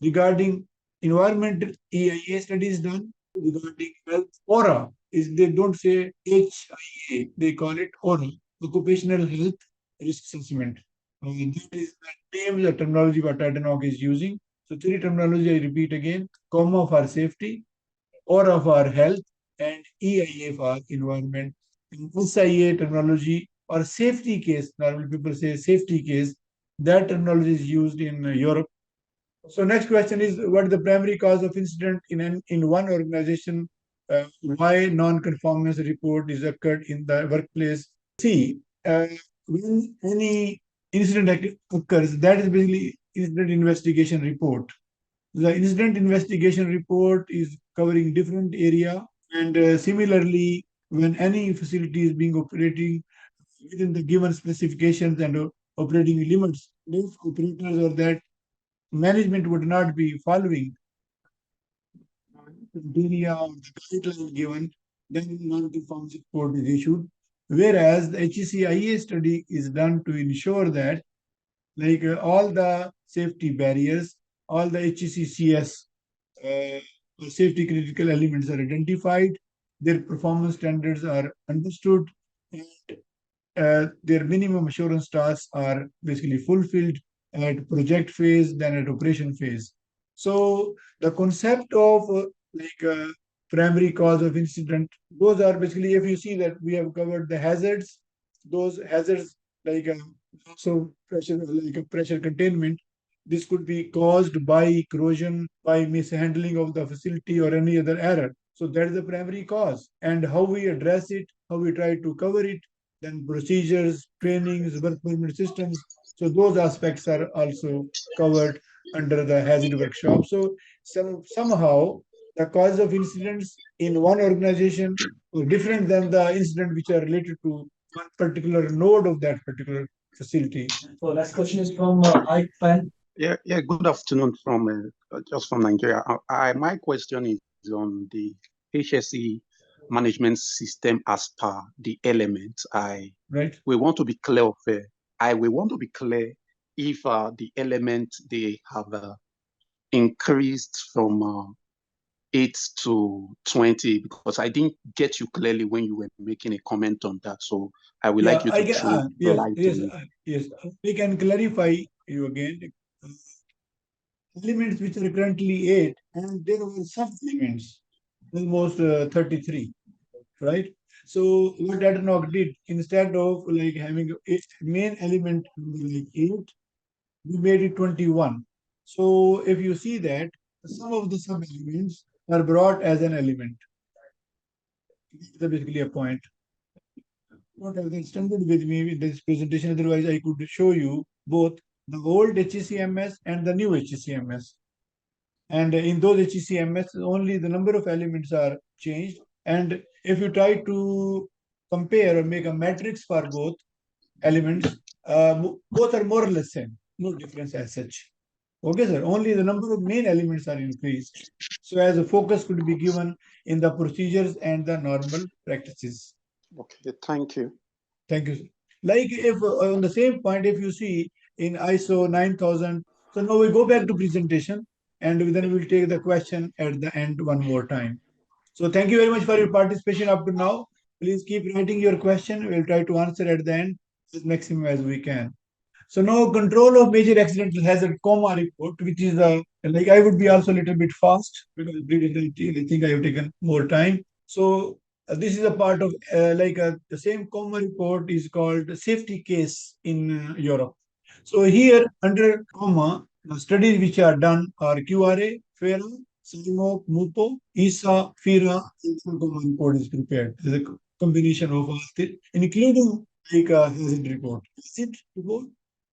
[SPEAKER 3] Regarding environmental EIA studies done, regarding health, OHRA, they don't say HIA, they call it OHRA, Occupational Health Risk Assessment. That is the name, the terminology what ADNOC is using. So 3 terminology, I repeat again: COMAH for safety, OHRA for health, and EIA for environment. In SIA terminology or safety case, normally people say safety case, that terminology is used in Europe. So next question is, what is the primary cause of incident in one organization? Why non-conformance report is occurred in the workplace? See, when any incident occurs, that is basically incident investigation report. The incident investigation report is covering different area, and similarly, when any facility is being operating within the given specifications and operating limits, if operators or that management would not be following criteria or the guidelines given, then non-conformance report is issued. Whereas the HCIA study is done to ensure that all the safety barriers, all the HCCS safety critical elements are identified, their performance standards are understood, and their minimum assurance tasks are basically fulfilled at project phase, then at operation phase. So the concept of primary cause of incident, those are basically, if you see that we have covered the hazards, those hazards also pressure, like a pressure containment. This could be caused by corrosion, by mishandling of the facility or any other error. So that is the primary cause. And how we address it, how we try to cover it, then procedures, trainings, work permit systems. So those aspects are also covered under the HAZID workshop. So somehow the cause of incidents in one organization are different than the incident which are related to one particular node of that particular facility.
[SPEAKER 2] So next question is from Ike Pan.
[SPEAKER 6] Yeah. Good afternoon from just from Nigeria. My question is on the HSE management system as per the elements. We want to be clear of. We want to be clear if the element they have increased from 8 to 20, because I didn't get you clearly when you were making a comment on that. So I would like you to throw light on it.
[SPEAKER 3] Yes, we can clarify you again. Elements which are currently 8, and there were sub-elements, almost 33, right? So what ADNOC did, instead of having a main element like 8, we made it 21. So if you see that, some of the sub-elements are brought as an element. That's basically a point. Not have extended with me in this presentation, otherwise I could show you both the old HCMS and the new HCMS. And in those HCMS, only the number of elements are changed. And if you try to compare or make a matrix for both elements, both are more or less same, no difference as such. Okay, sir. Only the number of main elements are increased. So as a focus could be given in the procedures and the normal practices.
[SPEAKER 6] Okay, thank you.
[SPEAKER 3] Thank you, sir. Like if on the same point, if you see in ISO 9000, so now we go back to presentation and then we'll take the question at the end one more time. So thank you very much for your participation up to now. Please keep writing your question. We'll try to answer at the end. as maximum as we can. So now control of major accidental hazard COMAH report, which is like I would be also a little bit fast because I think I have taken more time. So this is a part of the same COMAH report is called safety case in Europe. So here under COMAH, the studies which are done are QRA, FERA, SIMOP, MUPO, ESSA, FERA, and COMAH report is prepared. There's a combination of all this, including like a hazard report. HAZID report,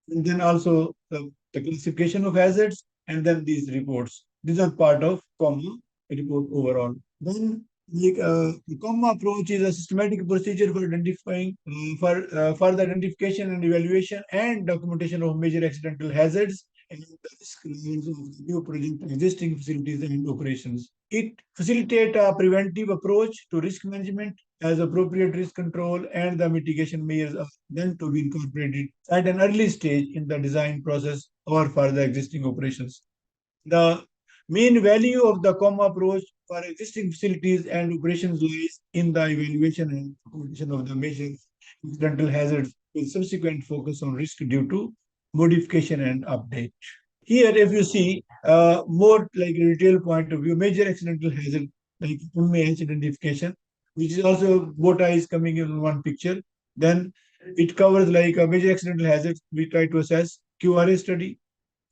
[SPEAKER 3] and then also the classification of hazards, and then these reports. These are part of COMAH report overall. Then the COMAH approach is a systematic procedure for identifying for the identification and evaluation and documentation of major accidental hazards and the risk levels of the new project, existing facilities and operations. It facilitates a preventive approach to risk management as appropriate risk control and the mitigation measures are then to be incorporated at an early stage in the design process or for the existing operations. The main value of the COMAH approach for existing facilities and operations lies in the evaluation and documentation of the major incidental hazards with subsequent focus on risk due to modification and update. Here, if you see more like a retail point of view, major accidental hazard like MAH identification, which is also BOTA is coming in one picture. Then it covers like a major accidental hazards. We try to assess QRA study,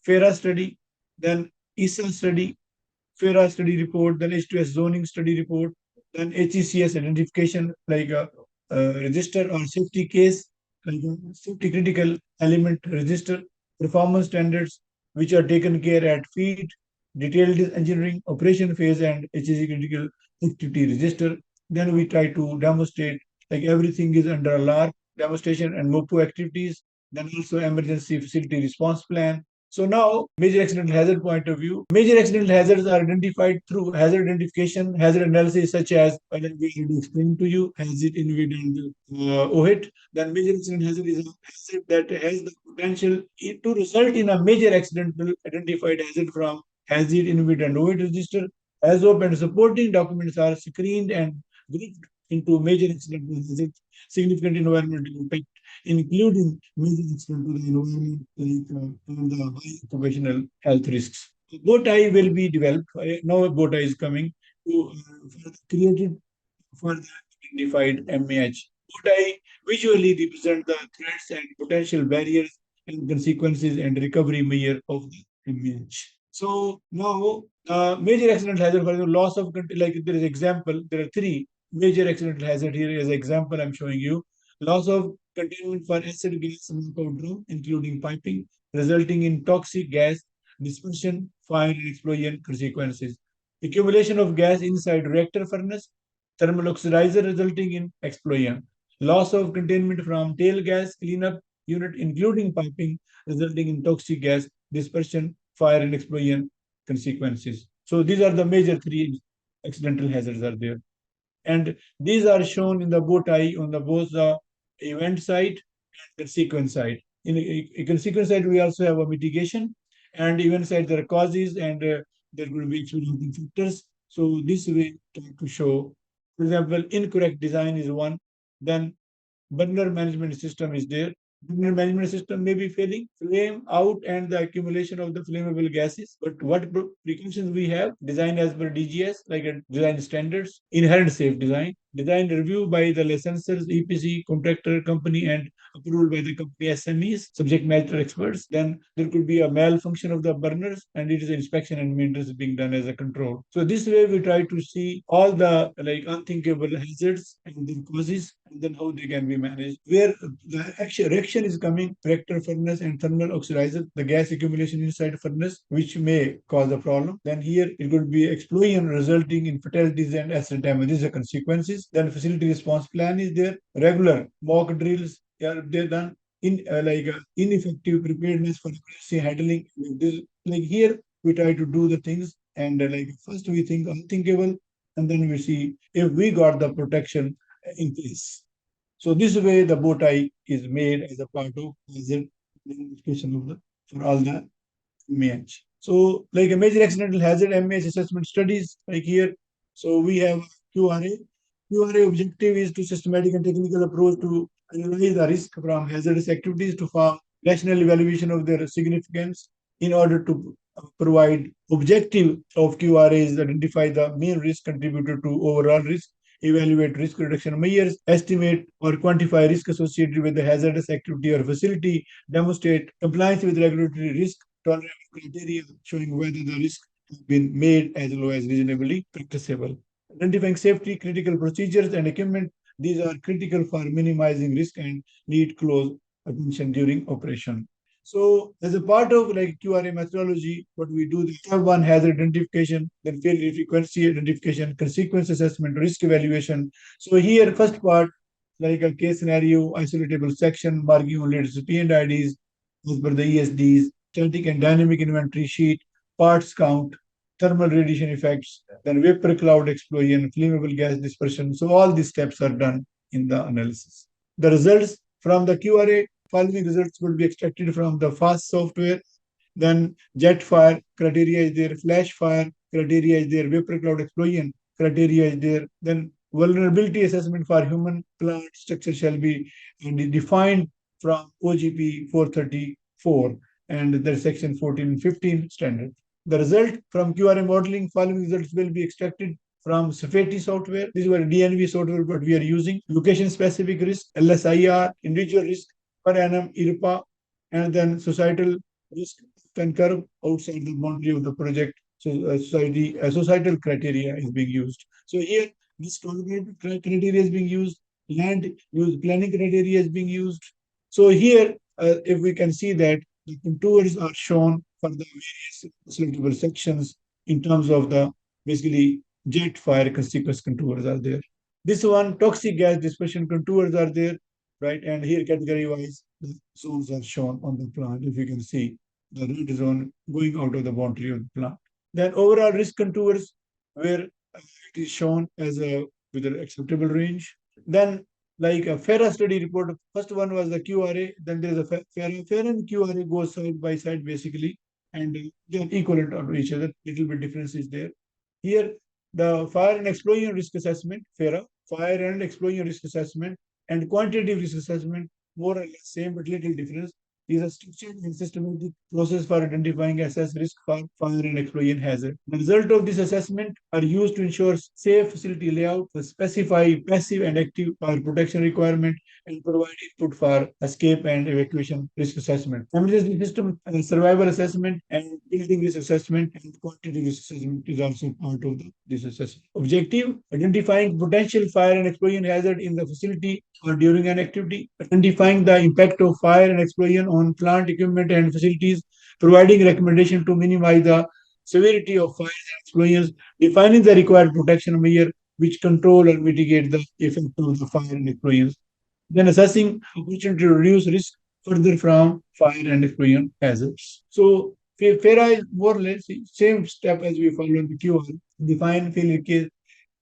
[SPEAKER 3] FERA study, then ESSA study, FERA study report, then H2S zoning study report, then HCIA identification like a register or safety case, like a safety critical element register, performance standards, which are taken care at feed, detailed engineering, operation phase, and HSE critical activity register. Then we try to demonstrate like everything is under ALARP demonstration and MOPO activities, then also emergency facility response plan. So now, major accidental hazard point of view, major accidental hazards are identified through hazard identification, hazard analysis, such as I will explain to you, HAZID, ENVID, and OHIT. Then major accidental hazard is a hazard that has the potential to result in a major accidental identified hazard from HAZID, ENVID, and OHIT register. HAZOP and supporting documents are screened and grouped into major accidental hazards, significant environmental impact, including major extent to the environment and the high occupational health risks. BOTI will be developed. Now BOTI is coming to created for the identified MAH. BOTI visually represent the threats and potential barriers and consequences and recovery measure of the MAH. So now major accident hazard for example, loss of like there is example, there are three major accidental hazard here as example I'm showing you. Loss of containment for acid gas knockout drum, including piping, resulting in toxic gas dispersion, fire, and explosion consequences. Accumulation of gas inside reactor furnace, thermal oxidizer resulting in explosion. Loss of containment from tail gas cleanup unit, including piping, resulting in toxic gas dispersion, fire, and explosion consequences. So these are the major three accidental hazards are there. And these are shown in the boat eye on the both the event side and the sequence side. In a sequence side, we also have a mitigation, and event side there are causes and there will be experiencing factors. So this way try to show, for example, incorrect design is one, then burner management system is there. Burner management system may be failing, flame out and the accumulation of the flammable gases. But what precautions we have? Design as per DGS, like a design standards, inherent safe design review by the licensors, EPC, contractor, company, and approved by the company SMEs, subject matter experts. Then there could be a malfunction of the burners, and it is inspection and maintenance being done as a control. So this way we try to see all the like unthinkable hazards and their causes, and then how they can be managed. Where the reaction is coming, reactor furnace and thermal oxidizer, the gas accumulation inside furnace, which may cause a problem. Then here it could be explosion resulting in fatalities and asset damages, the consequences. Then facility response plan is there. Regular mock drills are they done in ineffective preparedness for emergency handling. This, like here we try to do the things and like first we think unthinkable, and then we see if we got the protection in place. So this way the bow tie is made as a part of hazard identification of the for all the MAH. So like a major accidental hazard MAH assessment studies like here. So we have QRA. QRA objective is to systematic and technical approach to analyze the risk from hazardous activities to form rational evaluation of their significance in order to provide objective of QRAs, identify the main risk contributor to overall risk, evaluate risk reduction measures, estimate or quantify risk associated with the hazardous activity or facility, demonstrate compliance with regulatory risk tolerable criteria showing whether the risk has been made as low as reasonably practicable. Identifying safety critical procedures and equipment, these are critical for minimizing risk and need close attention during operation. So as a part of like QRA methodology, what we do, the step one hazard identification, then failure frequency identification, consequence assessment, risk evaluation. So here, first part, like a case scenario, isolatable section, marking only recipient IDs as per the ESDs, static and dynamic inventory sheet, parts count, thermal radiation effects, then vapor cloud explosion, flammable gas dispersion. So all these steps are done in the analysis. The results from the QRA, following results will be extracted from the FAST software. Then jet fire criteria is there, flash fire criteria is there, vapor cloud explosion criteria is there. Then vulnerability assessment for human plant structure shall be defined from OGP 434 and the section 14 and 15 standard. The result from QRA modeling, following results will be extracted from Safety software. This is where DNV software what we are using. Location specific risk, LSIR, individual risk per annum, ERPA, and then societal risk can curve outside the boundary of the project. So societal criteria is being used. So here this criteria is being used, land use planning criteria is being used. So here, if we can see that the contours are shown for the various selectable sections in terms of the basically jet fire consequence contours are there. This one toxic gas dispersion contours are there, right? And here category wise the zones are shown on the plant. If you can see the red zone going out of the boundary of the plant. Then overall risk contours where it is shown as a with an acceptable range. Then like a FARA study report, first one was the QRA, then there is a FARA. FARA and QRA go side by side basically, and they are equivalent to each other. Little bit difference is there. Here, the fire and explosion risk assessment, FARA, fire and explosion risk assessment, and quantitative risk assessment, more or less same but little difference. These are structured and systematic process for identifying assess risk for fire and explosion hazard. The result of this assessment are used to ensure safe facility layout, specify passive and active fire protection requirement, and provide input for escape and evacuation risk assessment. Emergency system survival assessment and building risk assessment and quantitative risk assessment is also part of this assessment. Objective, identifying potential fire and explosion hazard in the facility or during an activity, identifying the impact of fire and explosion on plant equipment and facilities, providing recommendation to minimize the severity of fires and explosions, defining the required protection measure which control or mitigate the effect of the fire and explosions, then assessing opportunity to reduce risk further from fire and explosion hazards. So FARA is more or less the same step as we follow in the QR. Define failure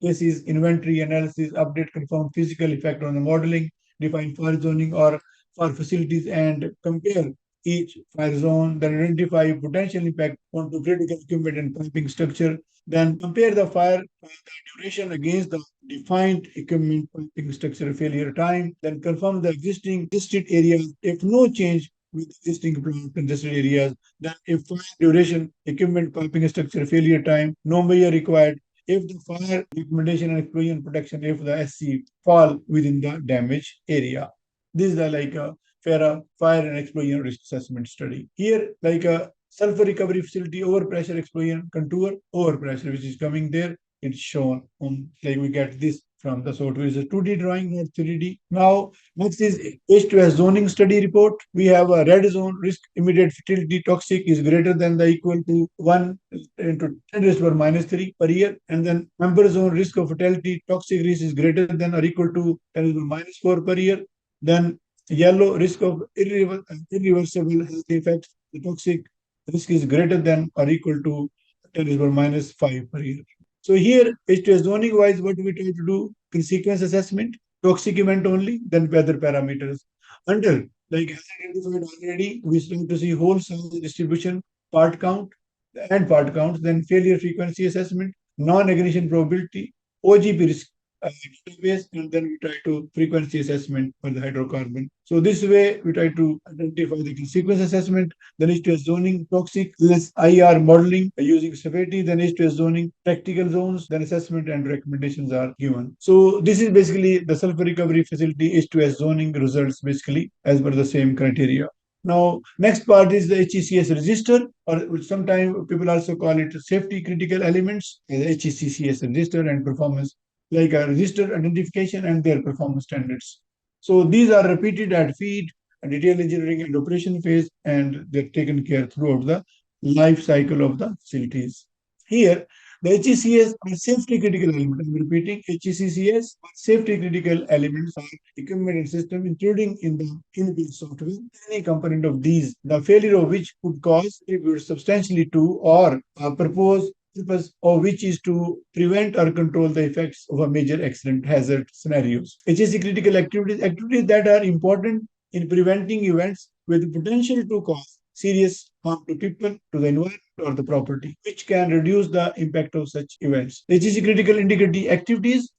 [SPEAKER 3] cases, inventory analysis, update, confirm physical effect on the modeling, define fire zoning or for facilities and compare each fire zone, then identify potential impact onto critical equipment and piping structure, then compare the fire the duration against the defined equipment piping structure failure time, then confirm the existing listed areas. If no change with existing plant congested areas, then if fire duration, equipment piping structure failure time, no measure required. If the fire recommendation and explosion protection, if the SC fall within the damage area. This is the like a FARA fire and explosion risk assessment study. Here, like a sulfur recovery facility overpressure explosion contour overpressure, which is coming there. It's shown on like we get this from the software. It's a 2D drawing, not 3D. Now, next is H2S zoning study report. We have a red zone risk immediate fatality toxic is greater than the equal to 1 into 10 raised to minus 3 per year. And then amber zone risk of fatality toxic risk is greater than or equal to 10 raised to minus 4 per year. Then yellow risk of irreversible health effects. The toxic risk is greater than or equal to 10 raised to minus 5 per year. So here, H2S zoning wise, what we try to do, consequence assessment, toxic event only, then weather parameters. Under, like as identified already, we start to see whole size distribution, part count, and part counts, then failure frequency assessment, non-aggression probability, OGP risk database, and then we try to frequency assessment for the hydrocarbon. So this way we try to identify the sequence assessment, then H2S zoning, toxic, less IR modeling using severity, then H2S zoning, practical zones, then assessment and recommendations are given. So this is basically the sulfur recovery facility H2S zoning results basically as per the same criteria. Now, next part is the HECS register, or sometimes people also call it safety critical elements, the HECS register and performance, like a register identification and their performance standards. So these are repeated at feed, detail engineering and operation phase, and they're taken care throughout the life cycle of the facilities. Here, the HECS are safety critical elements. I'm repeating, HECS are safety critical elements are equipment and system, including in the inbuilt software. Any component of these, the failure of which could cause, contribute substantially to, or purpose of which is to prevent or control the effects of a major accident hazard scenarios. HSE critical activities that are important in preventing events with potential to cause serious harm to people, to the environment, or the property, which can reduce the impact of such events. HSE critical integrity activities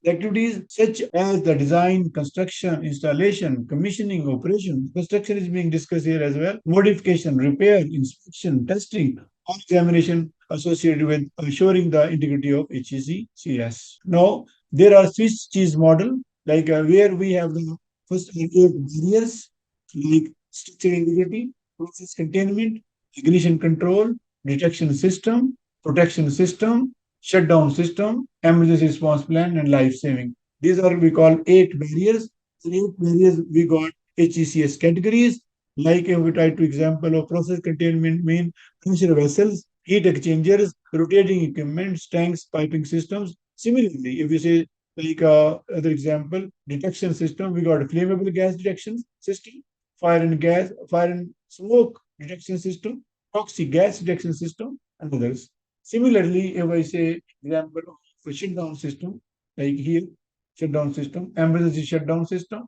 [SPEAKER 3] such as the design, construction, installation, commissioning, operation. Construction is being discussed here as well. Modification, repair, inspection, testing, or examination associated with ensuring the integrity of HSECS. Now, there are Swiss cheese model, like where we have the first 8 barriers, like structural integrity, process containment, ignition control, detection system, protection system, shutdown system, emergency response plan, and life saving. These are we call 8 barriers. In 8 barriers, we got HECS categories. Like if we try to example of process containment mean pressure vessels, heat exchangers, rotating equipment, tanks, piping systems. Similarly, if you say like other example, detection system, we got a flammable gas detection system, fire and smoke detection system, toxic gas detection system, and others. Similarly, if I say example of a shutdown system, like here, shutdown system, emergency shutdown system,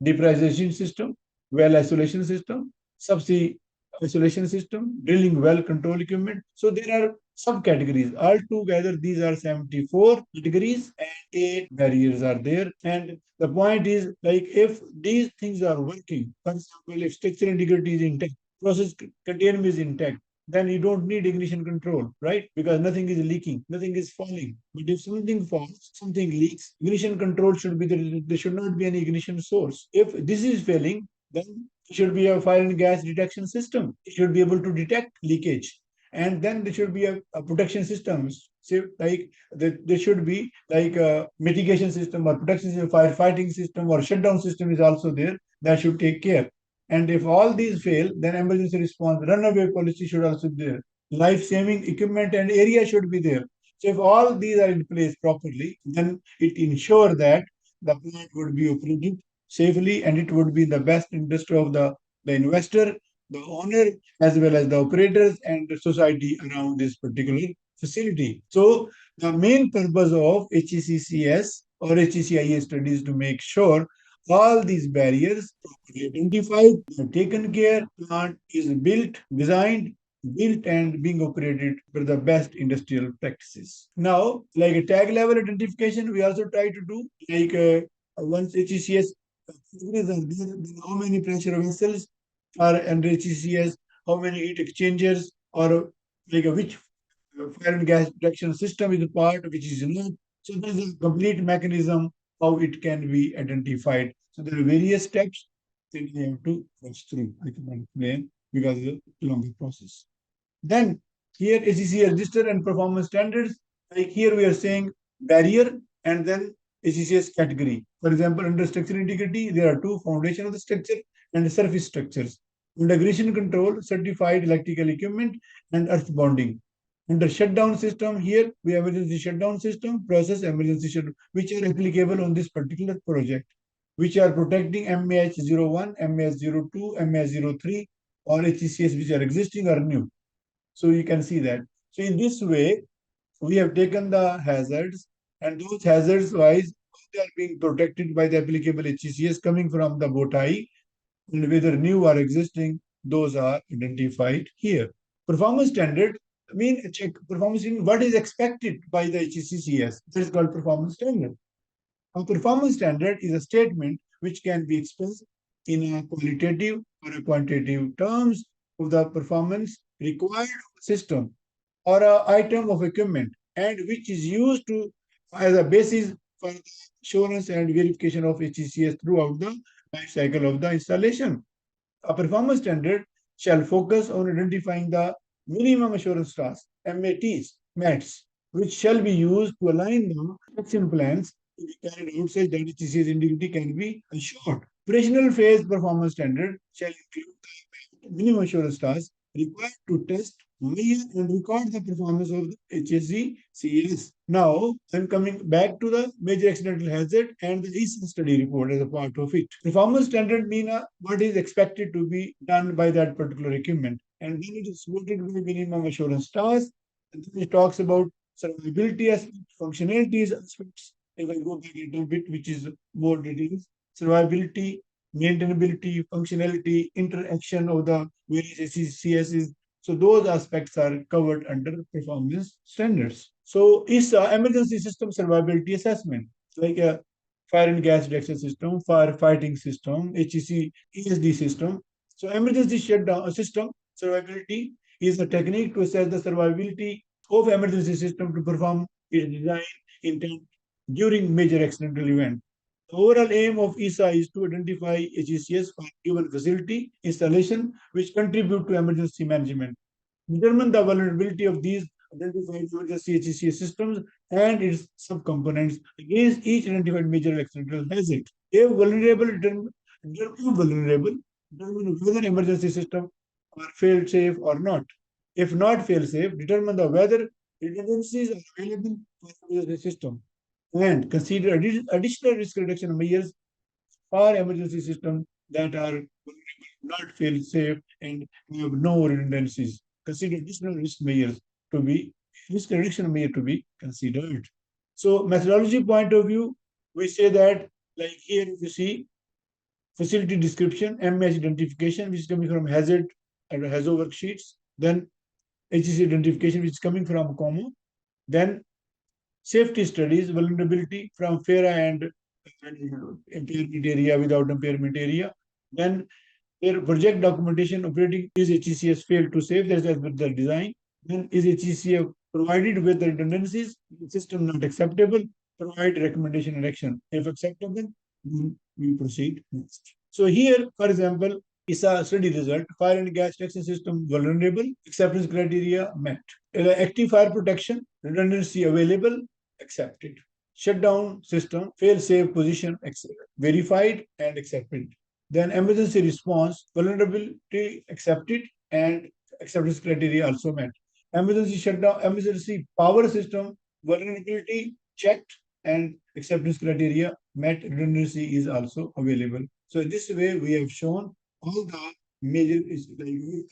[SPEAKER 3] depressurization system, well isolation system, subsea isolation system, drilling well control equipment. So there are subcategories. Altogether, these are 74 categories and 8 barriers are there. And the point is, like, if these things are working, for example, if structural integrity is intact, process containment is intact, then you don't need ignition control, right? Because nothing is leaking, nothing is falling. But if something falls, something leaks, ignition control should be there should not be any ignition source. If this is failing, then it should be a fire and gas detection system. It should be able to detect leakage. And then there should be a protection system. So like there should be like a mitigation system or protection system, firefighting system or shutdown system is also there that should take care. And if all these fail, then emergency response, runaway policy should also be there. Life-saving equipment and area should be there. So if all these are in place properly, then it ensures that the plant would be operated safely and it would be in the best interest of the investor, the owner, as well as the operators and the society around this particular facility. So the main purpose of HECCS or HCIA studies to make sure all these barriers properly identified, taken care, plant is built, designed, built and being operated for the best industrial practices. Now, like a tag level identification, we also try to do like once HECS categories are there, then how many pressure vessels are under HECS, how many heat exchangers, or like which fire and gas detection system is a part, which is not. So there is a complete mechanism how it can be identified. So there are various steps that we have to cross through. I cannot explain because it's a longer process. Then here HCC register and performance standards. Like here we are saying barrier and then HCCS category. For example, under structural integrity, there are two: foundation of the structure and surface structures. Under ignition control, certified electrical equipment and earth bonding. Under shutdown system, here we have emergency shutdown system, process emergency shutdown, which are applicable on this particular project, which are protecting MAH01, MAH02, MAH03, or HCCS which are existing or new. So you can see that. So in this way, we have taken the hazards, and those hazards wise, they are being protected by the applicable HCCS coming from the BOTAI, and whether new or existing, those are identified here. Performance standard mean check performance in what is expected by the HCCS. That is called performance standard. A performance standard is a statement which can be expressed in a qualitative or a quantitative terms of the performance required of a system or an item of equipment, and which is used to as a basis for the assurance and verification of HCCS throughout the life cycle of the installation. A performance standard shall focus on identifying the minimum assurance tasks, MATs, which shall be used to align the action plans to be carried out such that HCCS integrity can be assured. Operational phase performance standard shall include the minimum assurance tasks required to test, measure, and record the performance of the HSECS. Now, I'm coming back to the major accidental hazard and the ESSA study report as a part of it. Performance standard mean what is expected to be done by that particular equipment, and then it is supported by minimum assurance tasks. And then it talks about survivability aspects, functionalities aspects. If I go back a little bit, which is more details, survivability, maintainability, functionality, interaction of the various CSs. So those aspects are covered under performance standards. So ESSA, emergency system survivability assessment, like a fire and gas detection system, firefighting system, HEC, ESD system. So emergency shutdown system survivability is a technique to assess the survivability of emergency system to perform its design intent during major accidental event. The overall aim of ESSA is to identify HCCS for given facility installation which contribute to emergency management, determine the vulnerability of these identified emergency HCCS systems and its subcomponents against each identified major accidental hazard. If vulnerable, determine whether emergency system are fail safe or not. If not fail safe, determine the whether redundancies are available for the system and consider additional risk reduction measures for emergency systems that are not fail safe and have no redundancies. Consider additional risk reduction measure to be considered. So methodology point of view, we say that like here if you see facility description, MH identification, which is coming from HAZID and HAZO worksheets, then HCC identification, which is coming from COMAH, then safety studies, vulnerability from FARA and impairment area without impairment area. Then their project documentation operating is HCCS failed to save, that is as per the design. Then is HCCS provided with the redundancies, system not acceptable, provide recommendation and action. If acceptable, then we proceed next. So here, for example, is a study result, fire and gas detection system vulnerable, acceptance criteria met. Active fire protection, redundancy available, accepted. Shutdown system, fail-safe position, verified and accepted. Then emergency response, vulnerability accepted and acceptance criteria also met. Emergency shutdown, emergency power system, vulnerability checked and acceptance criteria met, redundancy is also available. So in this way, we have shown all the major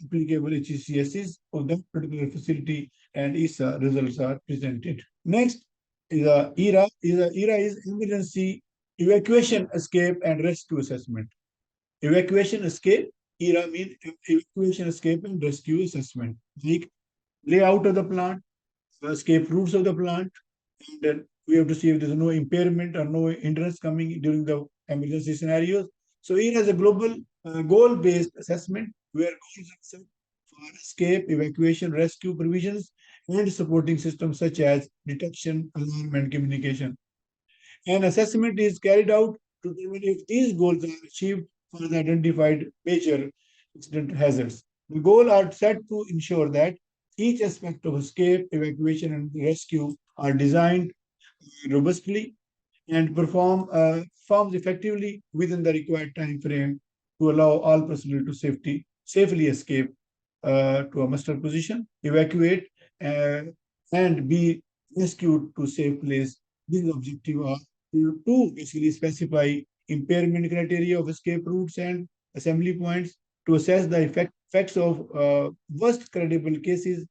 [SPEAKER 3] applicable HCCSs of that particular facility and ESSA results are presented. Next is EERA. EERA is emergency evacuation, escape and rescue assessment. Evacuation, escape, EERA means evacuation, escape and rescue assessment. Like layout of the plant, escape routes of the plant, and then we have to see if there's no impairment or no hindrance coming during the emergency scenarios. So EERA is a global goal-based assessment where goals are set for escape, evacuation, rescue provisions, and supporting systems such as detection, alarm, and communication. An assessment is carried out to determine if these goals are achieved for the identified major accident hazards. The goals are set to ensure that each aspect of escape, evacuation, and rescue are designed robustly and performs effectively within the required time frame to allow all personnel to safely escape to a muster position, evacuate, and be rescued to safe place. These objectives are to basically specify impairment criteria of escape routes and assembly points, to assess the effects of worst credible cases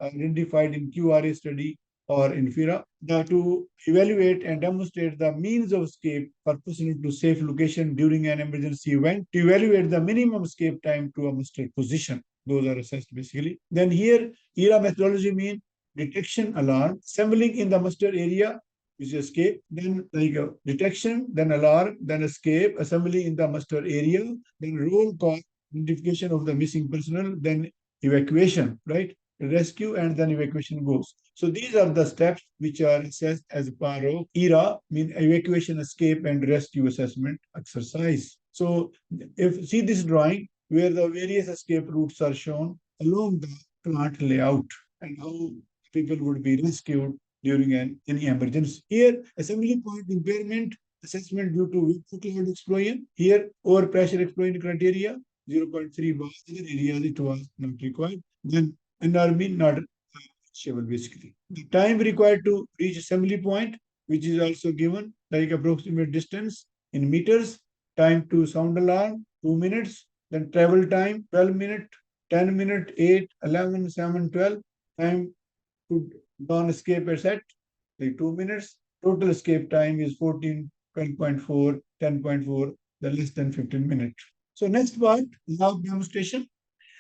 [SPEAKER 3] identified in QRA study or in FIRA, to evaluate and demonstrate the means of escape for personnel to safe location during an emergency event, to evaluate the minimum escape time to a muster position. Those are assessed basically. Then here, EERA methodology means detection alarm, assembling in the muster area which is escape, then like detection, then alarm, then escape, assembly in the muster area, then roll call, identification of the missing personnel, then evacuation, right? Rescue and then evacuation goes. So these are the steps which are assessed as a part of ERA, mean evacuation, escape, and rescue assessment exercise. So if see this drawing where the various escape routes are shown along the plant layout and how people would be rescued during any emergency. Here, assembly point impairment assessment due to vapor cloud explosion. Here, overpressure explosion criteria 0.3 bar. Other areas it was not required. Then NRB not reachable basically. The time required to reach assembly point, which is also given like approximate distance in meters. Time to sound alarm 2 minutes. Then travel time 12 minutes, 10 minutes, 8, 11, 7, 12. Time to non escape at set, like 2 minutes. Total escape time is 14, 12.4, 10.4, the less than 15 minutes. So next part, lab demonstration.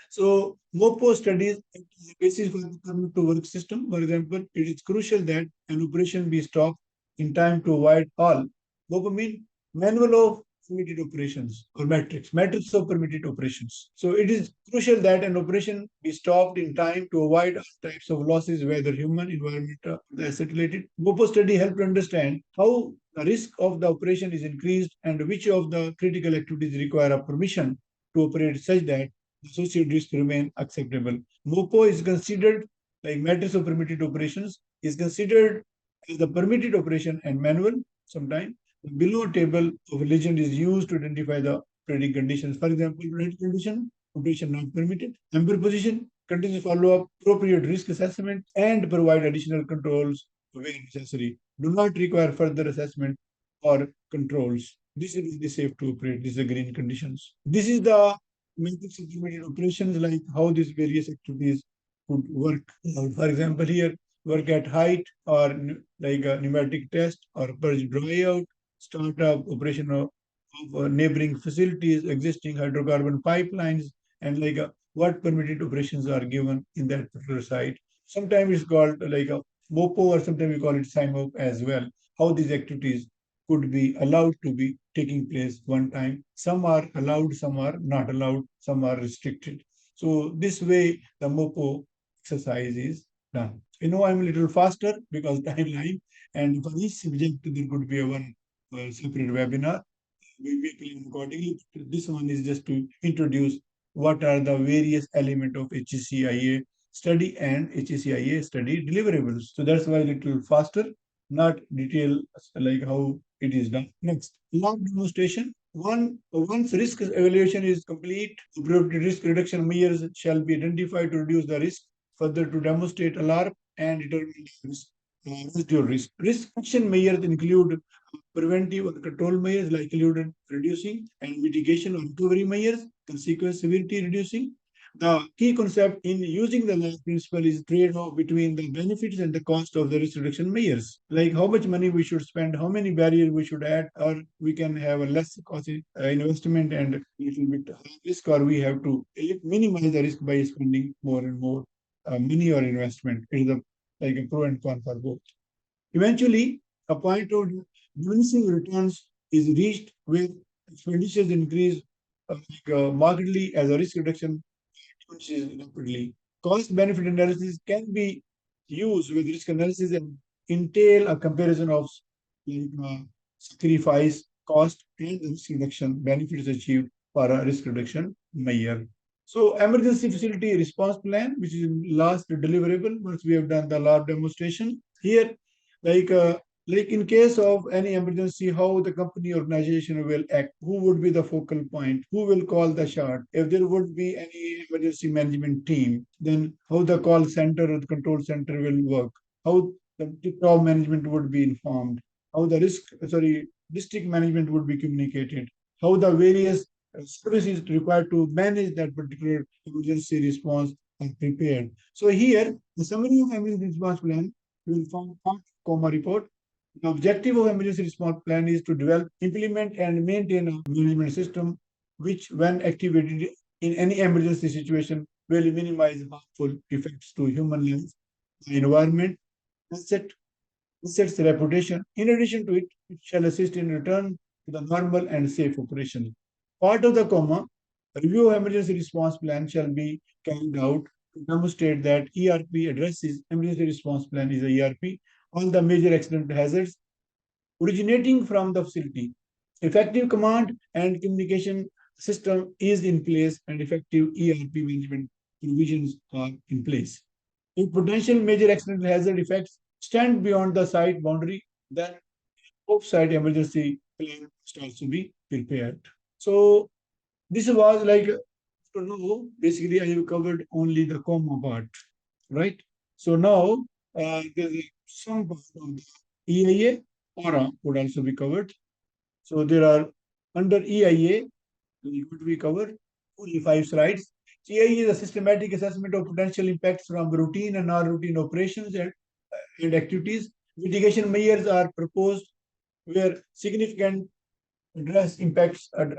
[SPEAKER 3] So MOPO studies act as a basis for the permit to work system. For example, it is crucial that an operation be stopped in time to avoid all. MOPO means manual of permitted operations or matrix of permitted operations. So it is crucial that an operation be stopped in time to avoid all types of losses, whether human, environmental, or asset related. MOPO study helped to understand how the risk of the operation is increased and which of the critical activities require a permission to operate such that associated risks remain acceptable. MOPO is considered like matrix of permitted operations is considered as the permitted operation and manual sometimes. The below table of legend is used to identify the operating conditions. For example, operating condition, operation not permitted. Amber position, continuous follow-up, appropriate risk assessment, and provide additional controls where necessary. Do not require further assessment or controls. This is the safe to operate. These are green conditions. This is the matrix of permitted operations, like how these various activities could work. For example, here work at height or like a pneumatic test or purge dry out, start up operation of neighboring facilities, existing hydrocarbon pipelines, and like what permitted operations are given in that particular site. Sometimes it's called like a MOPO or sometimes we call it SIMOP as well. How these activities could be allowed to be taking place one time. Some are allowed, some are not allowed, some are restricted. So this way the MOPO exercise is done. You know, I'm a little faster because timeline, and for each subject there could be a one separate webinar. We plan accordingly. This one is just to introduce what are the various elements of HCIA study and HCIA study deliverables. So that's why a little faster, not detail like how it is done. Next, lab demonstration. Once risk evaluation is complete, appropriate risk reduction measures shall be identified to reduce the risk. Further, to demonstrate ALARP and determine risk, residual risk. Risk action measures include preventive or control measures like reducing and mitigation or recovery measures, consequence severity reducing. The key concept in using the LARP principle is trade-off between the benefits and the cost of the risk reduction measures. Like how much money we should spend, how many barriers we should add, or we can have a less cost investment and a little bit risk, or we have to minimize the risk by spending more and more money or investment. It is like a pro and con for both. Eventually, a point of diminishing returns is reached where expenditures increase markedly as a risk reduction diminishes rapidly. Cost benefit analysis can be used with risk analysis and entail a comparison of sacrifice, cost, and risk reduction benefits achieved for a risk reduction measure. So emergency facility response plan, which is last deliverable once we have done the lab demonstration. Here, like in case of any emergency, how the company organization will act, who would be the focal point, who will call the shot, if there would be any emergency management team, then how the call center or the control center will work, how the top management would be informed, how the district management would be communicated, how the various services required to manage that particular emergency response are prepared. So here, the summary of emergency response plan will form part of COMAH report. The objective of emergency response plan is to develop, implement, and maintain a management system which, when activated in any emergency situation, will minimize harmful effects to human life, the environment, asset, sets reputation. In addition to it, it shall assist in return to the normal and safe operation. Part of the COMAH, review of emergency response plan shall be carried out to demonstrate that ERP addresses emergency response plan is a ERP on the major accident hazards originating from the facility. Effective command and communication system is in place and effective ERP management provisions are in place. If potential major accident hazard effects stand beyond the site boundary, then off-site emergency plan must also be prepared. So this was like to know. Basically, I have covered only the COMAH part, right? So now there is some part of the EIA OHRA would also be covered. So there are under EIA, what we cover only 5 slides. EIA is a systematic assessment of potential impacts from routine and non-routine operations and activities. Mitigation measures are proposed where significant adverse impacts are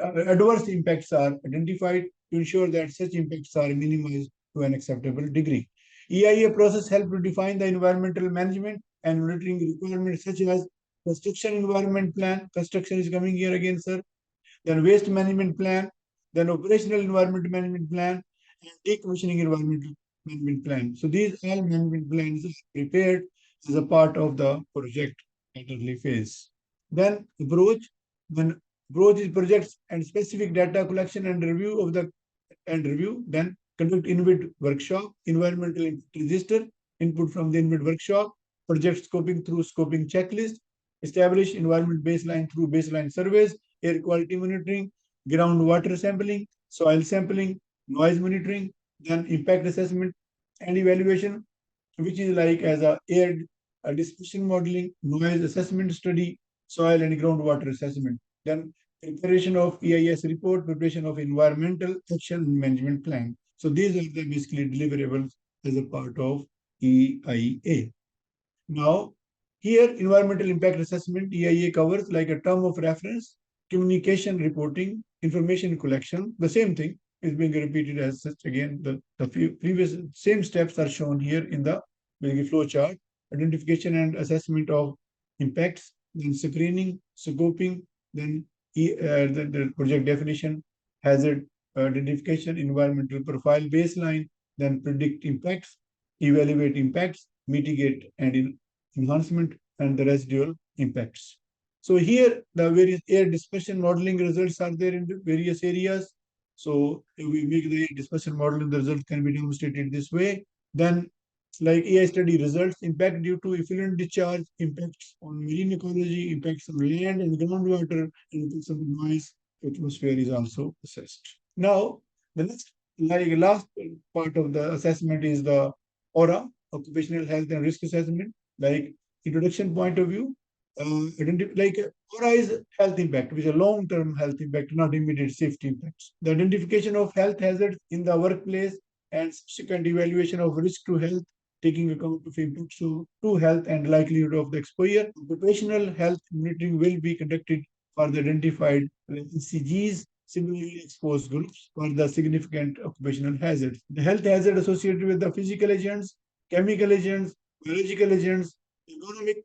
[SPEAKER 3] identified to ensure that such impacts are minimized to an acceptable degree. EIA process helps to define the environmental management and monitoring requirements such as construction environment plan. Construction is coming here again, sir. Then waste management plan, then operational environment management plan, and decommissioning environmental management plan. So these all management plans are prepared as a part of the project at early phase. Then approach, when approach is projects and specific data collection and review of the then conduct ENVID workshop, environmental impact register, input from the ENVID workshop, project scoping through scoping checklist, establish environment baseline through baseline surveys, air quality monitoring, groundwater sampling, soil sampling, noise monitoring, then impact assessment and evaluation, which is like as a air dispersion modeling, noise assessment study, soil and groundwater assessment. Then preparation of EIS report, preparation of environmental action management plan. So these are the basically deliverables as a part of EIA. Now, here environmental impact assessment EIA covers like a term of reference, communication reporting, information collection. The same thing is being repeated as such again. The previous same steps are shown here in the flow chart. Identification and assessment of impacts, then screening, scoping, then the project definition, hazard identification, environmental profile baseline, then predict impacts, evaluate impacts, mitigate and enhancement, and the residual impacts. So here the various air dispersion modeling results are there in the various areas. So if we make the air dispersion modeling, the result can be demonstrated this way. Then like AI study results, impact due to effluent discharge, impacts on marine ecology, impacts on land and groundwater, and impacts on noise atmosphere is also assessed. Now, the next, like last part of the assessment is the OHRA, occupational health and risk assessment. Like introduction point of view, like OHRA is health impact, which is a long-term health impact, not immediate safety impacts. The identification of health hazards in the workplace and subsequent evaluation of risk to health, taking account of impacts to health and likelihood of the exposure. Occupational health monitoring will be conducted for the identified ECGs, similarly exposed groups for the significant occupational hazards. The health hazard associated with the physical agents, chemical agents, biological agents, economic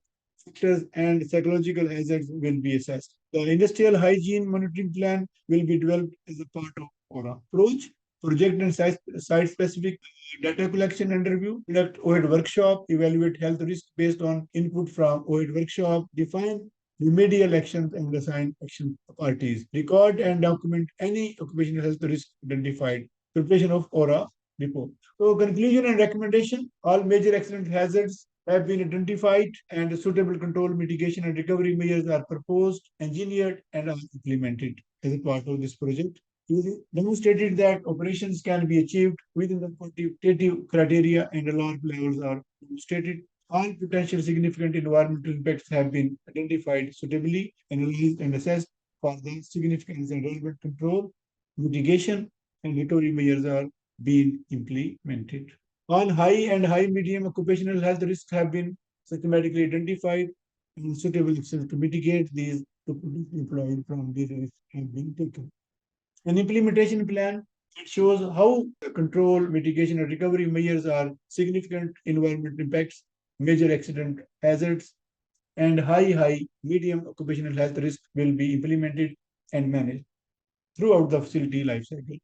[SPEAKER 3] factors, and psychological hazards will be assessed. The industrial hygiene monitoring plan will be developed as a part of OHRA. Approach, project and site-specific data collection and review, conduct OHID workshop, evaluate health risk based on input from OHID workshop, define remedial actions and assign action parties, record and document any occupational health risk identified, preparation of OHRA report. So conclusion and recommendation, all major accident hazards have been identified and suitable control, mitigation and recovery measures are proposed, engineered and are implemented as a part of this project. It demonstrated that operations can be achieved within the quantitative criteria and ALARP levels are demonstrated. All potential significant environmental impacts have been identified suitably, analyzed and assessed for the significance and relevant control, mitigation and recovery measures are being implemented. All high and high medium occupational health risks have been systematically identified and suitable actions to mitigate these to protect employees from these risks have been taken. An implementation plan that shows how control, mitigation, and recovery measures are significant environmental impacts, major accident hazards, and high, medium occupational health risk will be implemented and managed throughout the facility life cycle.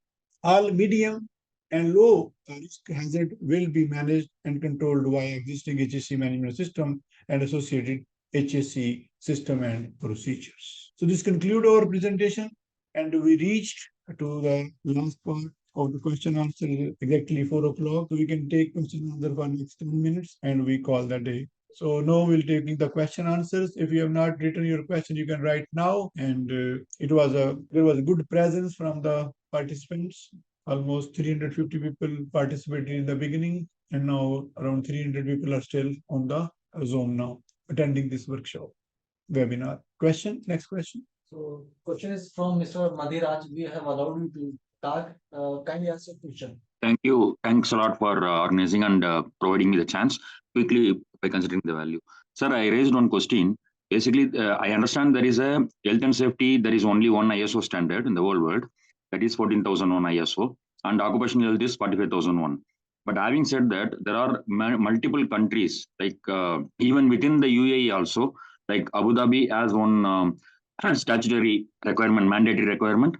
[SPEAKER 3] All medium and low risk hazard will be managed and controlled via existing HSE management system and associated HSE system and procedures. So this concludes our presentation, and we reached to the last part of the question answer exactly 4 o'clock. So we can take question answer for next 10 minutes and we call the day. So now we'll taking the question answers. If you have not written your question, you can write now. And there was a good presence from the participants. Almost 350 people participated in the beginning, and now around 300 people are still on the Zoom now, attending this workshop webinar. Question? Next question.
[SPEAKER 2] So question is from Mr. Madhiraj. We have allowed you to start. Kindly ask your question.
[SPEAKER 7] Thank you. Thanks a lot for organizing and providing me the chance quickly by considering the value. Sir, I raised one question. Basically, I understand there is a health and safety. There is only one ISO standard in the whole world. That is 14,001 ISO. And occupational health is 45,001. But having said that, there are multiple countries, like even within the UAE also, like Abu Dhabi has one statutory requirement, mandatory requirement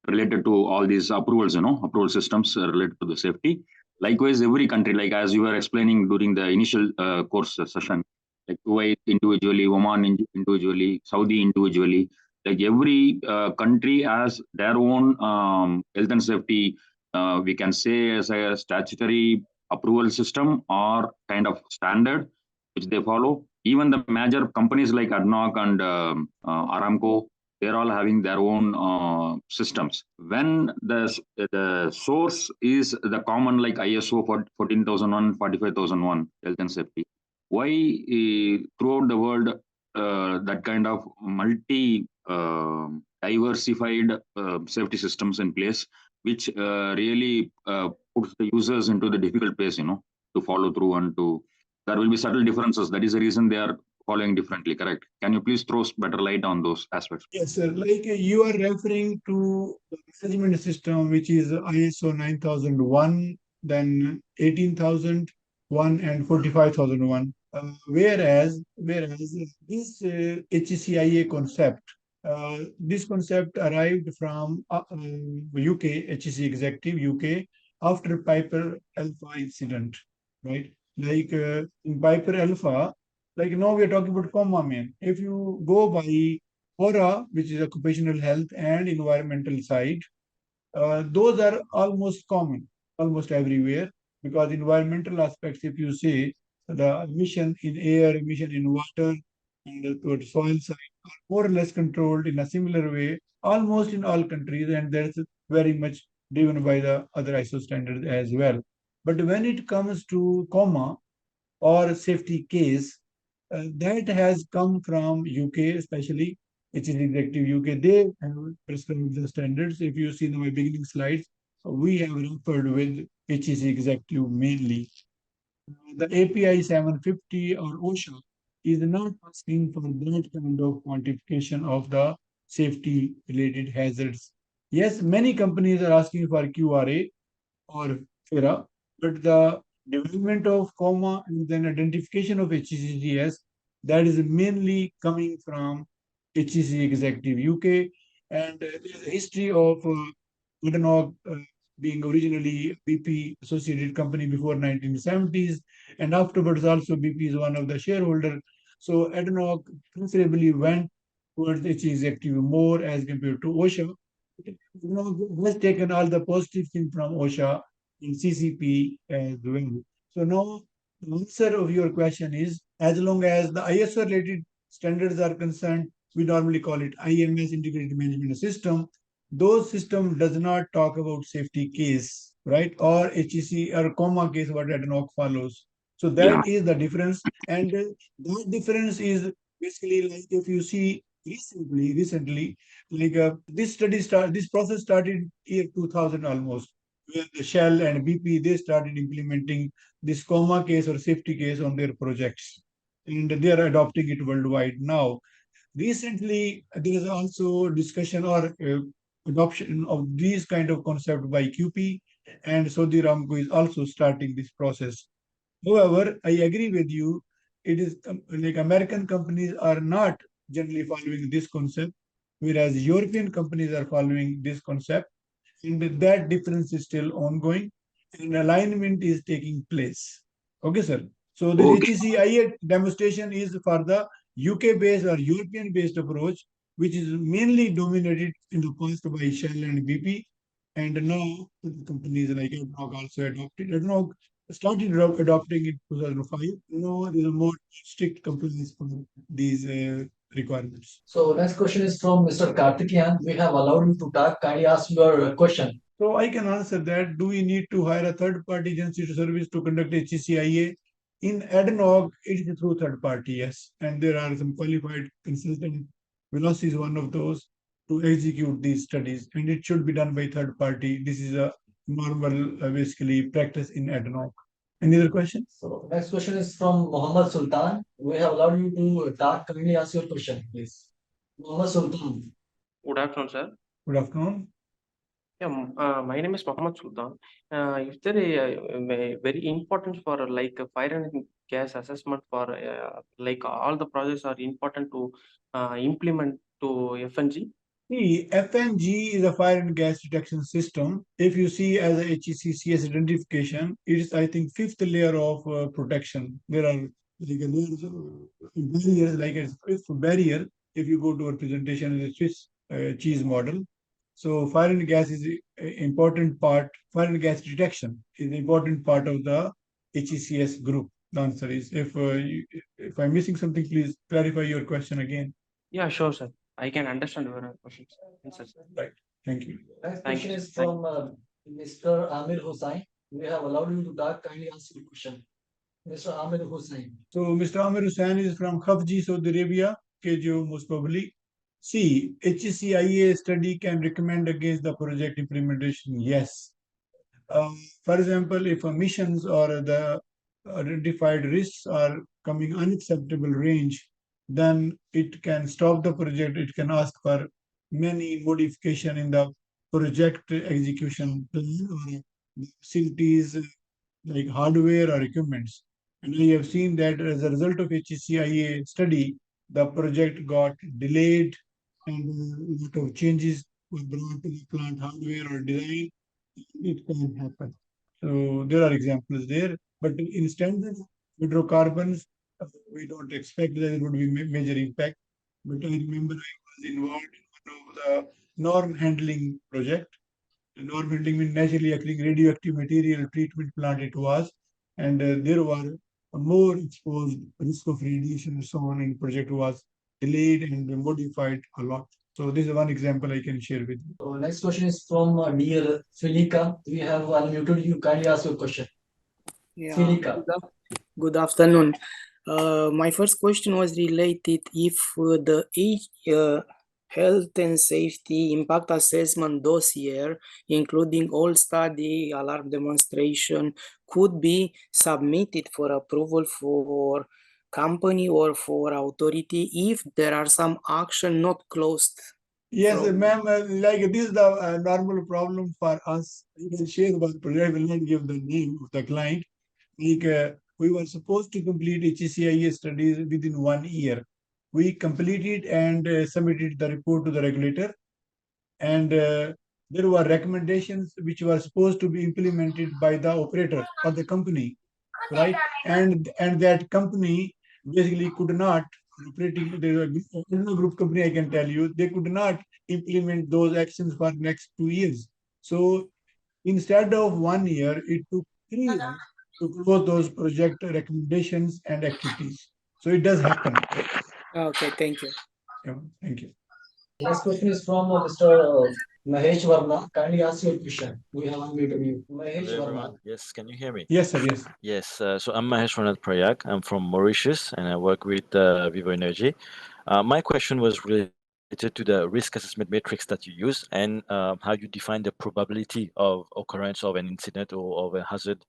[SPEAKER 7] related to all these approvals, approval systems related to the safety. Likewise, every country, like as you were explaining during the initial course session, like Kuwait individually, Oman individually, Saudi individually, like every country has their own health and safety, we can say as a statutory approval system or kind of standard which they follow. Even the major companies like ADNOC and Aramco, they're all having their own systems. When the source is the common like ISO for 14,001, 45,001 health and safety, why throughout the world that kind of diversified safety systems in place, which really puts the users into the difficult place, to follow through and there will be subtle differences. That is the reason they are following differently, correct? Can you please throw better light on those aspects?
[SPEAKER 3] Yes, sir. Like you are referring to the management system, which is ISO 9001, then 18,001 and 45,001. Whereas this HCIA concept, this concept arrived from UK, HSE Executive UK, after Piper Alpha incident, right? Like in Piper Alpha, like now we are talking about COMAH main. If you go by OHRA, which is occupational health and environmental side, those are almost common, almost everywhere, because environmental aspects, if you say the emission in air, emission in water, and towards soil side are more or less controlled in a similar way, almost in all countries, and that's very much driven by the other ISO standards as well. But when it comes to COMAH or safety case, that has come from UK, especially which is Executive UK. They have prescribed the standards. If you see in my beginning slides, we have referred with HSE Executive mainly. The API 750 or OSHA is not asking for that kind of quantification of the safety related hazards. Yes, many companies are asking for QRA or ERA, but the development of COMAH and then identification of HCCS, that is mainly coming from HCC Executive UK, and there's a history of ADNOC being originally BP associated company before 1970s, and afterwards also BP is one of the shareholder. So ADNOC considerably went towards HCC Executive more as compared to OSHA. ADNOC has taken all the positive things from OSHA in CCP as well. So now the answer of your question is, as long as the ISO related standards are concerned, we normally call it IMS, Integrated Management System. Those system does not talk about safety case, right? Or HEC or COMAH case, what ADNOC follows. So that is the difference. And that difference is basically like if you see recently, like this process started year 2000 almost, where the Shell and BP, they started implementing this COMAH case or safety case on their projects. And they are adopting it worldwide now. Recently, there is also discussion or adoption of these kind of concept by QP, and Saudi Aramco is also starting this process. However, I agree with you, it is like American companies are not generally following this concept, whereas European companies are following this concept, and that difference is still ongoing, and alignment is taking place. Okay, sir. So the
[SPEAKER 7] Okay.
[SPEAKER 3] HCIA demonstration is for the UK-based or European-based approach, which is mainly dominated in the past by Shell and BP, and now companies like ADNOC also adopted. ADNOC started adopting it in 2005. Now there is a more strict compliance for these requirements.
[SPEAKER 2] So next question is from Mr. Karthikeyan. We have allowed you to talk. Kindly ask your question.
[SPEAKER 3] So I can answer that. Do we need to hire a third-party agency to service to conduct HCIA? In ADNOC, it is through third party, yes. And there are some qualified consultants. Velosi is one of those to execute these studies, and it should be done by third party. This is a normal, basically, practice in ADNOC. Any other questions?
[SPEAKER 2] So next question is from Mohammed Sultan. We have allowed you to talk. Kindly ask your question, please. Mohammed Sultan.
[SPEAKER 8] Good afternoon, sir.
[SPEAKER 3] Good afternoon.
[SPEAKER 8] Yeah, my name is Mohammed Sultan. Is there a very important for like a fire and gas assessment for like all the projects are important to implement to FNG?
[SPEAKER 3] See, FNG is a fire and gas detection system. If you see as a HECCS identification, it is, I think, fifth layer of protection. There are like layers, barriers, like a fifth barrier. If you go to a presentation in the Swiss cheese model, so fire and gas is an important part. Fire and gas detection is an important part of the HECS group. The answer is, if I'm missing something, please clarify your question again.
[SPEAKER 8] Yeah, sure, sir. I can understand your questions. Answers.
[SPEAKER 3] Right. Thank you.
[SPEAKER 2] Next
[SPEAKER 8] Thank
[SPEAKER 2] question
[SPEAKER 8] you.
[SPEAKER 2] is from Mr. Amir Hussain. We have allowed you to talk. Kindly ask your question. Mr. Amir Hussain.
[SPEAKER 3] So Mr. Amir Hussain is from Khafji, Saudi Arabia, KJO most probably. See, HCIA study can recommend against the project implementation. Yes. For example, if emissions or the identified risks are coming unacceptable range, then it can stop the project. It can ask for many modification in the project execution plan or facilities like hardware or equipments. And we have seen that as a result of HCIA study, the project got delayed and a lot of changes were brought to the plant hardware or design. It can happen. So there are examples there, but in standard hydrocarbons, we don't expect that there would be major impact. But I remember I was involved in one of the norm handling project. The norm handling means naturally occurring radioactive material treatment plant it was, and there were more exposed risk of radiation and so on, and project was delayed and modified a lot. So this is one example I can share with you.
[SPEAKER 2] So next question is from dear Filika. We have unmuted you. Kindly ask your question.
[SPEAKER 9] Yeah,
[SPEAKER 2] Filika.
[SPEAKER 9] good afternoon. My first question was related if the health and safety impact assessment dossier, including all study, ALARP demonstration, could be submitted for approval for company or for authority if there are some action not closed.
[SPEAKER 3] Yes, ma'am, like this is the normal problem for us. You can share one project, I will not give the name of the client. Like we were supposed to complete HCIA studies within 1 year. We completed and submitted the report to the regulator. And there were recommendations which were supposed to be implemented by the operator or the company, right? And that company basically could not operating the group company. I can tell you they could not implement those actions for next 2 years. So instead of 1 year, it took 3 years to close those project recommendations and activities. So it does happen.
[SPEAKER 9] Okay, thank you.
[SPEAKER 3] Yeah, thank you.
[SPEAKER 2] Next question is from Mr. Mahesh Varma. Kindly ask your question. We have unmuted you. Mahesh
[SPEAKER 10] Hello,
[SPEAKER 2] Varma.
[SPEAKER 10] everyone. Yes, can you hear me?
[SPEAKER 3] Yes, sir. Yes.
[SPEAKER 10] Yes. So I'm Mahesh Prayag. I'm from Mauritius, and I work with Vivo Energy. My question was related to the risk assessment matrix that you use and how you define the probability of occurrence of an incident or of a hazard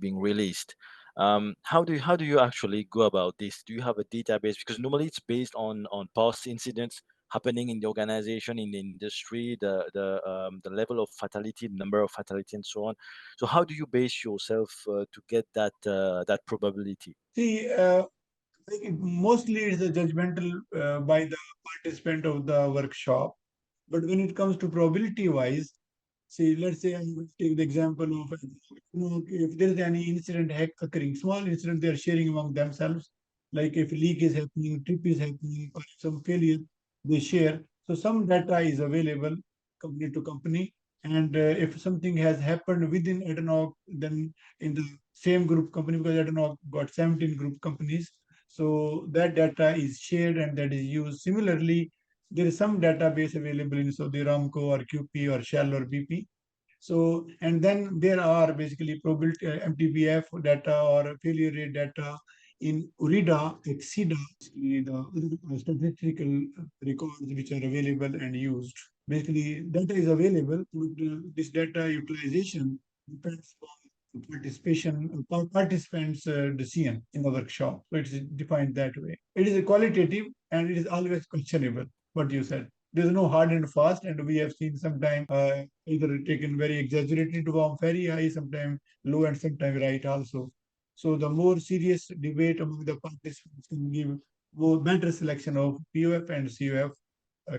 [SPEAKER 10] being released. How do you actually go about this? Do you have a database? Because normally it's based on past incidents happening in the organization, in the industry, the level of fatality, number of fatality, and so on. So how do you base yourself to get that that probability?
[SPEAKER 3] See, Mostly it's a judgmental by the participant of the workshop. But when it comes to probability wise, see, let's say I will take the example of if there is any incident occurring, small incident they are sharing among themselves, like if leak is happening, trip is happening, or some failure, they share. So some data is available company to company. And if something has happened within ADNOC, then in the same group company, because ADNOC got 17 group companies, so that data is shared and that is used. Similarly, there is some database available in Saudi Aramco or QP or Shell or BP. So, and then there are basically probability MTBF data or failure rate data in URIDA, HCIA, the other statistical records which are available and used. Basically, data is available, but this data utilization depends on participants' decision in the workshop. So it is defined that way. It is qualitative and it is always questionable. What you said. There's no hard and fast, and we have seen sometimes either taken very exaggerated form, very high, sometimes low, and sometimes right also. So the more serious debate among the participants can give more better selection of POF and COF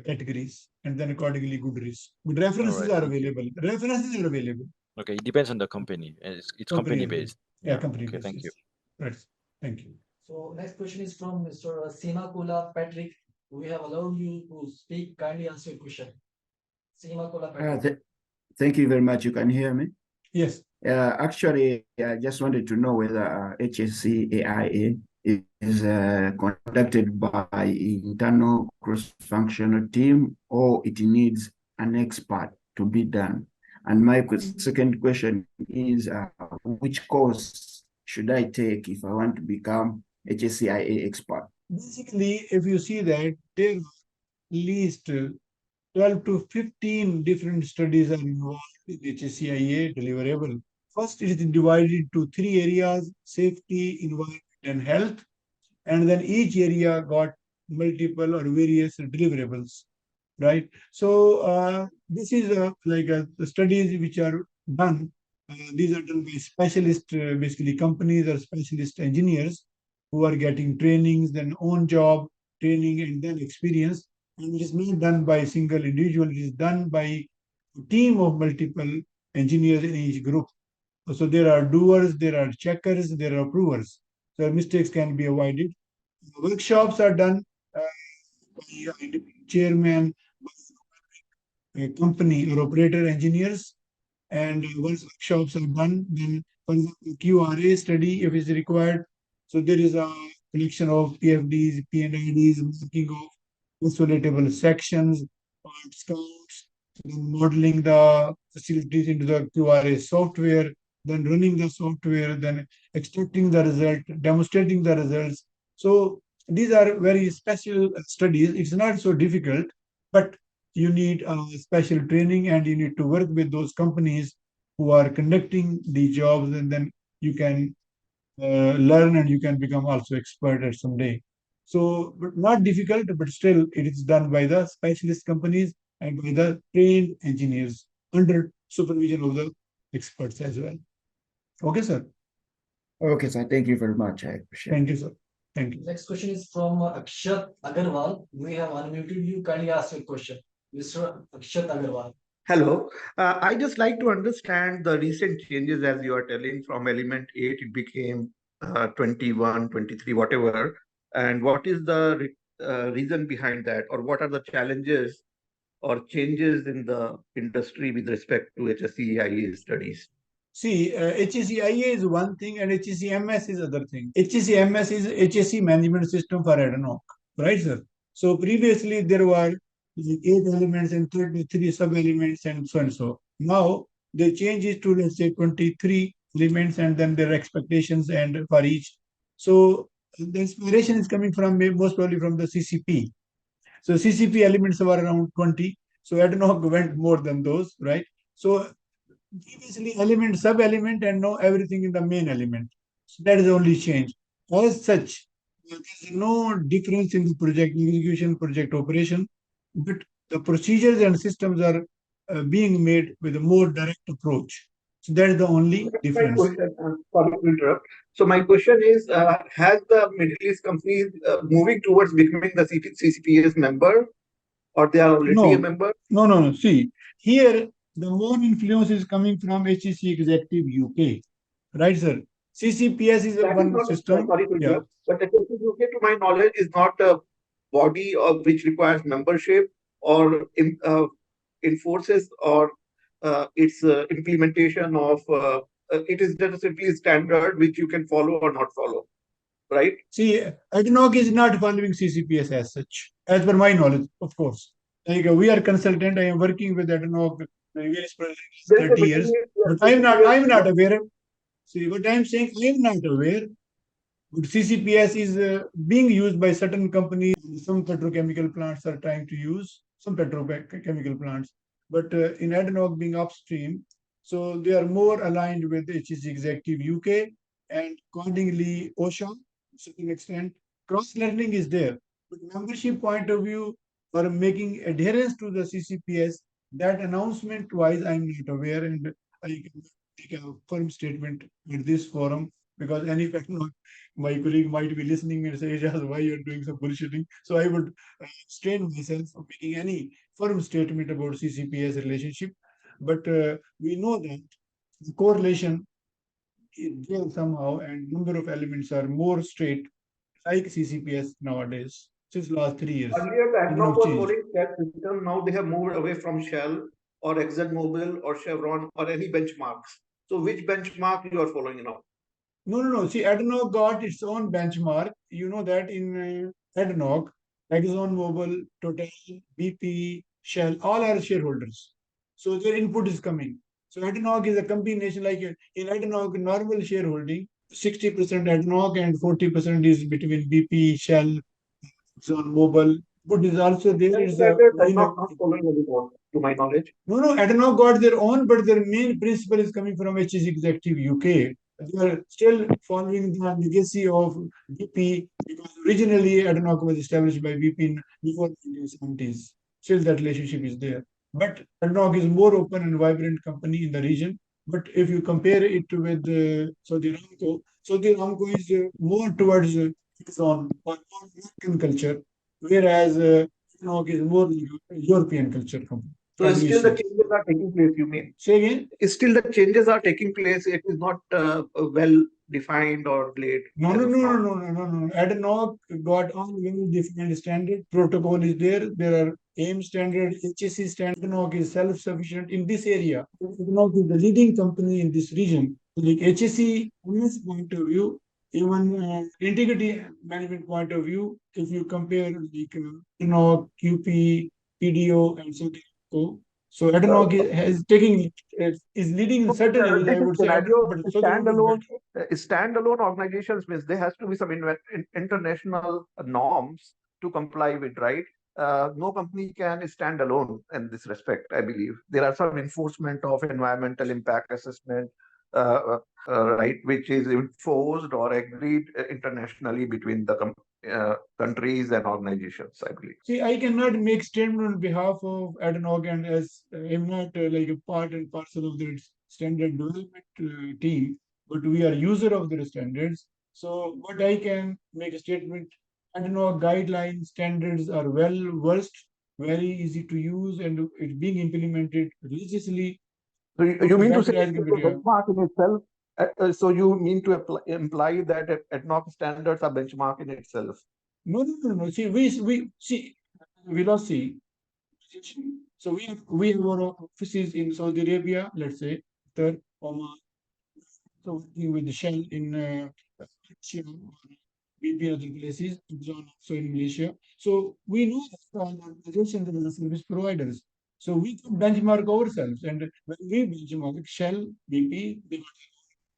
[SPEAKER 3] categories, and then accordingly good risk. But references are available. References are available.
[SPEAKER 10] Okay, it depends on the company. It's company based.
[SPEAKER 3] Yeah, company
[SPEAKER 10] okay,
[SPEAKER 3] based.
[SPEAKER 10] thank you.
[SPEAKER 3] Right. Thank you.
[SPEAKER 2] So next question is from Mr. Seemakula Patrick. We have allowed you to speak. Kindly answer your question. Seemakula Patrick.
[SPEAKER 11] Thank you very much. You can hear me?
[SPEAKER 3] Yes.
[SPEAKER 11] Actually, I just wanted to know whether HSEIA is conducted by internal cross-functional team or it needs an expert to be done. And my second question is, which course should I take if I want to become HSEIA expert?
[SPEAKER 3] Basically, if you see that there are at least 12 to 15 different studies are involved in HCIA deliverable. First, it is divided into 3 areas: safety, environment, and health. And then each area got multiple or various deliverables, right? So this is the studies which are done. These are done by specialist, basically companies or specialist engineers who are getting trainings, then on job training, and then experience. And it is not done by a single individual, it is done by a team of multiple engineers in each group. So there are doers, there are checkers, there are approvers. So mistakes can be avoided. Workshops are done by chairman, by company or operator engineers. And once workshops are done, then for example, QRA study if is required. So there is a collection of PFDs, PNIDs, marking of isolatable sections, parts counts, then modeling the facilities into the QRA software, then running the software, then extracting the result, demonstrating the results. So these are very special studies. It's not so difficult, but you need special training and you need to work with those companies who are conducting the jobs, and then you can learn and you can become also expert at some day. So not difficult, but still it is done by the specialist companies and by the trained engineers under supervision of the experts as well. Okay, sir.
[SPEAKER 11] Okay, sir. Thank you very much. I appreciate it.
[SPEAKER 3] Thank you, sir. Thank you.
[SPEAKER 2] Next question is from Akshat Agarwal. We have unmuted you. Kindly ask your question. Mr. Akshat Agarwal.
[SPEAKER 12] Hello. I just like to understand the recent changes as you are telling from element 8, it became 21, 23, whatever. And what is the reason behind that? Or what are the challenges or changes in the industry with respect to HSEIA studies?
[SPEAKER 3] See, HCIA is one thing and HCMS is other thing. HCMS is HSE management system for ADNOC, right, sir? So previously there were 8 elements and 33 sub-elements and so and so. Now the change is to, let's say, 23 elements and then their expectations and for each. So the inspiration is coming from most probably from the CCP. So CCP elements were around 20. So ADNOC went more than those, right? So previously element, sub-element, and now everything in the main element. So that is the only change. As such, there is no difference in the project execution, project operation, but the procedures and systems are being made with a more direct approach. So that is the only difference.
[SPEAKER 12] Sorry to interrupt. So my question is, has the Middle East companies moving towards becoming the CCPS member, or they are already a member?
[SPEAKER 3] No. See, here the more influence is coming from HEC Executive UK, right, sir? CCPS is one system.
[SPEAKER 12] Sorry to interrupt, but HEC UK, to my knowledge, is not a body of which requires membership or enforces or its implementation of. It is just simply a standard which you can follow or not follow, right?
[SPEAKER 3] See, ADNOC is not following CCPS as such, as per my knowledge, of course. Like we are consultant, I am working with ADNOC various projects 30 years, but I'm not aware. See, what I'm saying, I'm not aware. But CCPS is being used by certain companies. Some petrochemical plants are trying to use some petrochemical plants, but in ADNOC being upstream, so they are more aligned with HEC Executive UK, and accordingly OSHA to certain extent. Cross learning is there, but membership point of view or making adherence to the CCPS, that announcement wise, I'm not aware, and I can take a firm statement at this forum, because any fact not my colleague might be listening and say, Ijaz, why you're doing some bullshitting? So I would strain myself from making any firm statement about CCPS relationship. But we know that the correlation is there somehow, and number of elements are more straight, like CCPS nowadays, since last 3 years.
[SPEAKER 12] Earlier, the ADNOC was following that system. Now they have moved away from Shell or ExxonMobil or Chevron or any benchmarks. So which benchmark you are following now?
[SPEAKER 3] No. See, ADNOC got its own benchmark. You know that in ADNOC, ExxonMobil, Total, BP, Shell, all are shareholders. So their input is coming. So ADNOC is a combination, like in ADNOC, normal shareholding, 60% ADNOC and 40% is between BP, Shell, ExxonMobil. But is also there is a
[SPEAKER 12] not following anymore, to my knowledge.
[SPEAKER 3] No, ADNOC got their own, but their main principle is coming from HSE Executive UK. They are still following the legacy of BP, because originally ADNOC was established by BP before the 1970s. Still that relationship is there. But ADNOC is more open and vibrant company in the region. But if you compare it with Saudi Aramco is more towards Exxon or more American culture, whereas ADNOC is more European culture company.
[SPEAKER 12] So still the changes are taking place, you mean?
[SPEAKER 3] Say again?
[SPEAKER 12] Still the changes are taking place. It is not well defined or laid.
[SPEAKER 3] No. ADNOC got all well defined standard. Protocol is there. There are AIM standard, HSE standard. ADNOC is self-sufficient in this area. ADNOC is the leading company in this region. Like HSE, from this point of view, even integrity management point of view, if you compare like ADNOC, QP, PDO, and so on. So ADNOC is leading in certain areas, I would say.
[SPEAKER 12] Standalone organizations means there has to be some international norms to comply with, right? No company can stand alone in this respect, I believe. There are some enforcement of environmental impact assessment, right, which is enforced or agreed internationally between the countries and organizations, I believe.
[SPEAKER 3] See, I cannot make statement on behalf of ADNOC, and as I'm not like a part and parcel of their standard development team, but we are user of their standards. So what I can make a statement, ADNOC guidelines, standards are well versed, very easy to use, and it's being implemented religiously.
[SPEAKER 12] So you mean to say benchmark in itself? So you mean to imply that ADNOC standards are benchmark in itself?
[SPEAKER 3] No. See, we see Velosi. So we have our offices in Saudi Arabia, let's say, COMAH, so working with Shell in BP other places, so in Malaysia. So we know that organizations and service providers. So we can benchmark ourselves, and when we benchmark Shell, BP, they got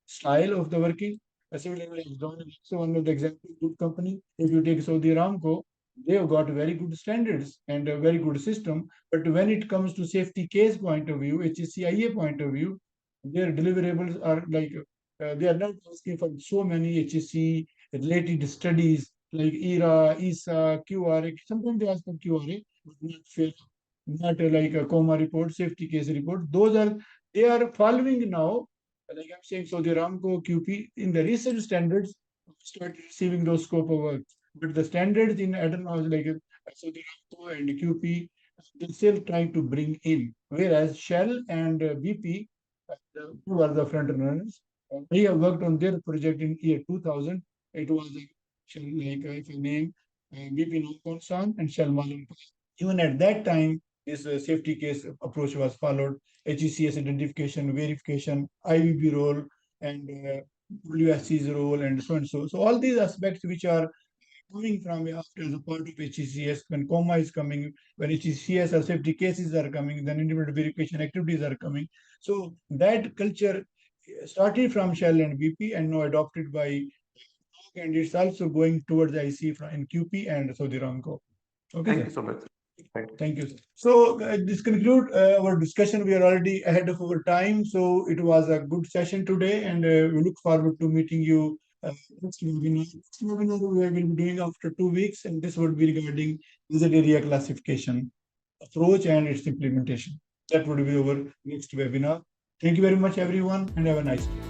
[SPEAKER 3] style of the working. Similarly, Exxon is also one of the example good company. If you take Saudi Aramco, they have got very good standards and a very good system. But when it comes to safety case point of view, HCIA point of view, their deliverables are like they are not asking for so many HSE related studies like EERA, ESSA, QRA. Sometimes they ask for QRA, but not fair, not like a COMAH report, safety case report. Those are they are following now like I'm saying, Saudi Aramco, QP, in the recent standards, start receiving those scope of work. But the standards in aeronautics, like Saudi Aramco and QP, they're still trying to bring in. Whereas Shell and BP, who are the front runners, they have worked on their project in year 2000. It was Shell, like if I name BP Nonconsan and Shell Malum. Even at that time, this safety case approach was followed. HCS identification, verification, IVB role, and WSC's role, and so and so. So all these aspects which are coming from after the part of HCS, when COMAH is coming, when HCS or safety cases are coming, then independent verification activities are coming. So that culture started from Shell and BP and now adopted by, and it's also going towards IC in QP and Saudi Aramco. Okay,
[SPEAKER 12] Thank you so much.
[SPEAKER 3] Thank you. So this conclude our discussion. We are already ahead of our time. So it was a good session today, and we look forward to meeting you next webinar. Next webinar we will be doing after 2 weeks, and this would be regarding hazard area classification approach and its implementation. That would be our next webinar. Thank you very much, everyone, and have a nice day.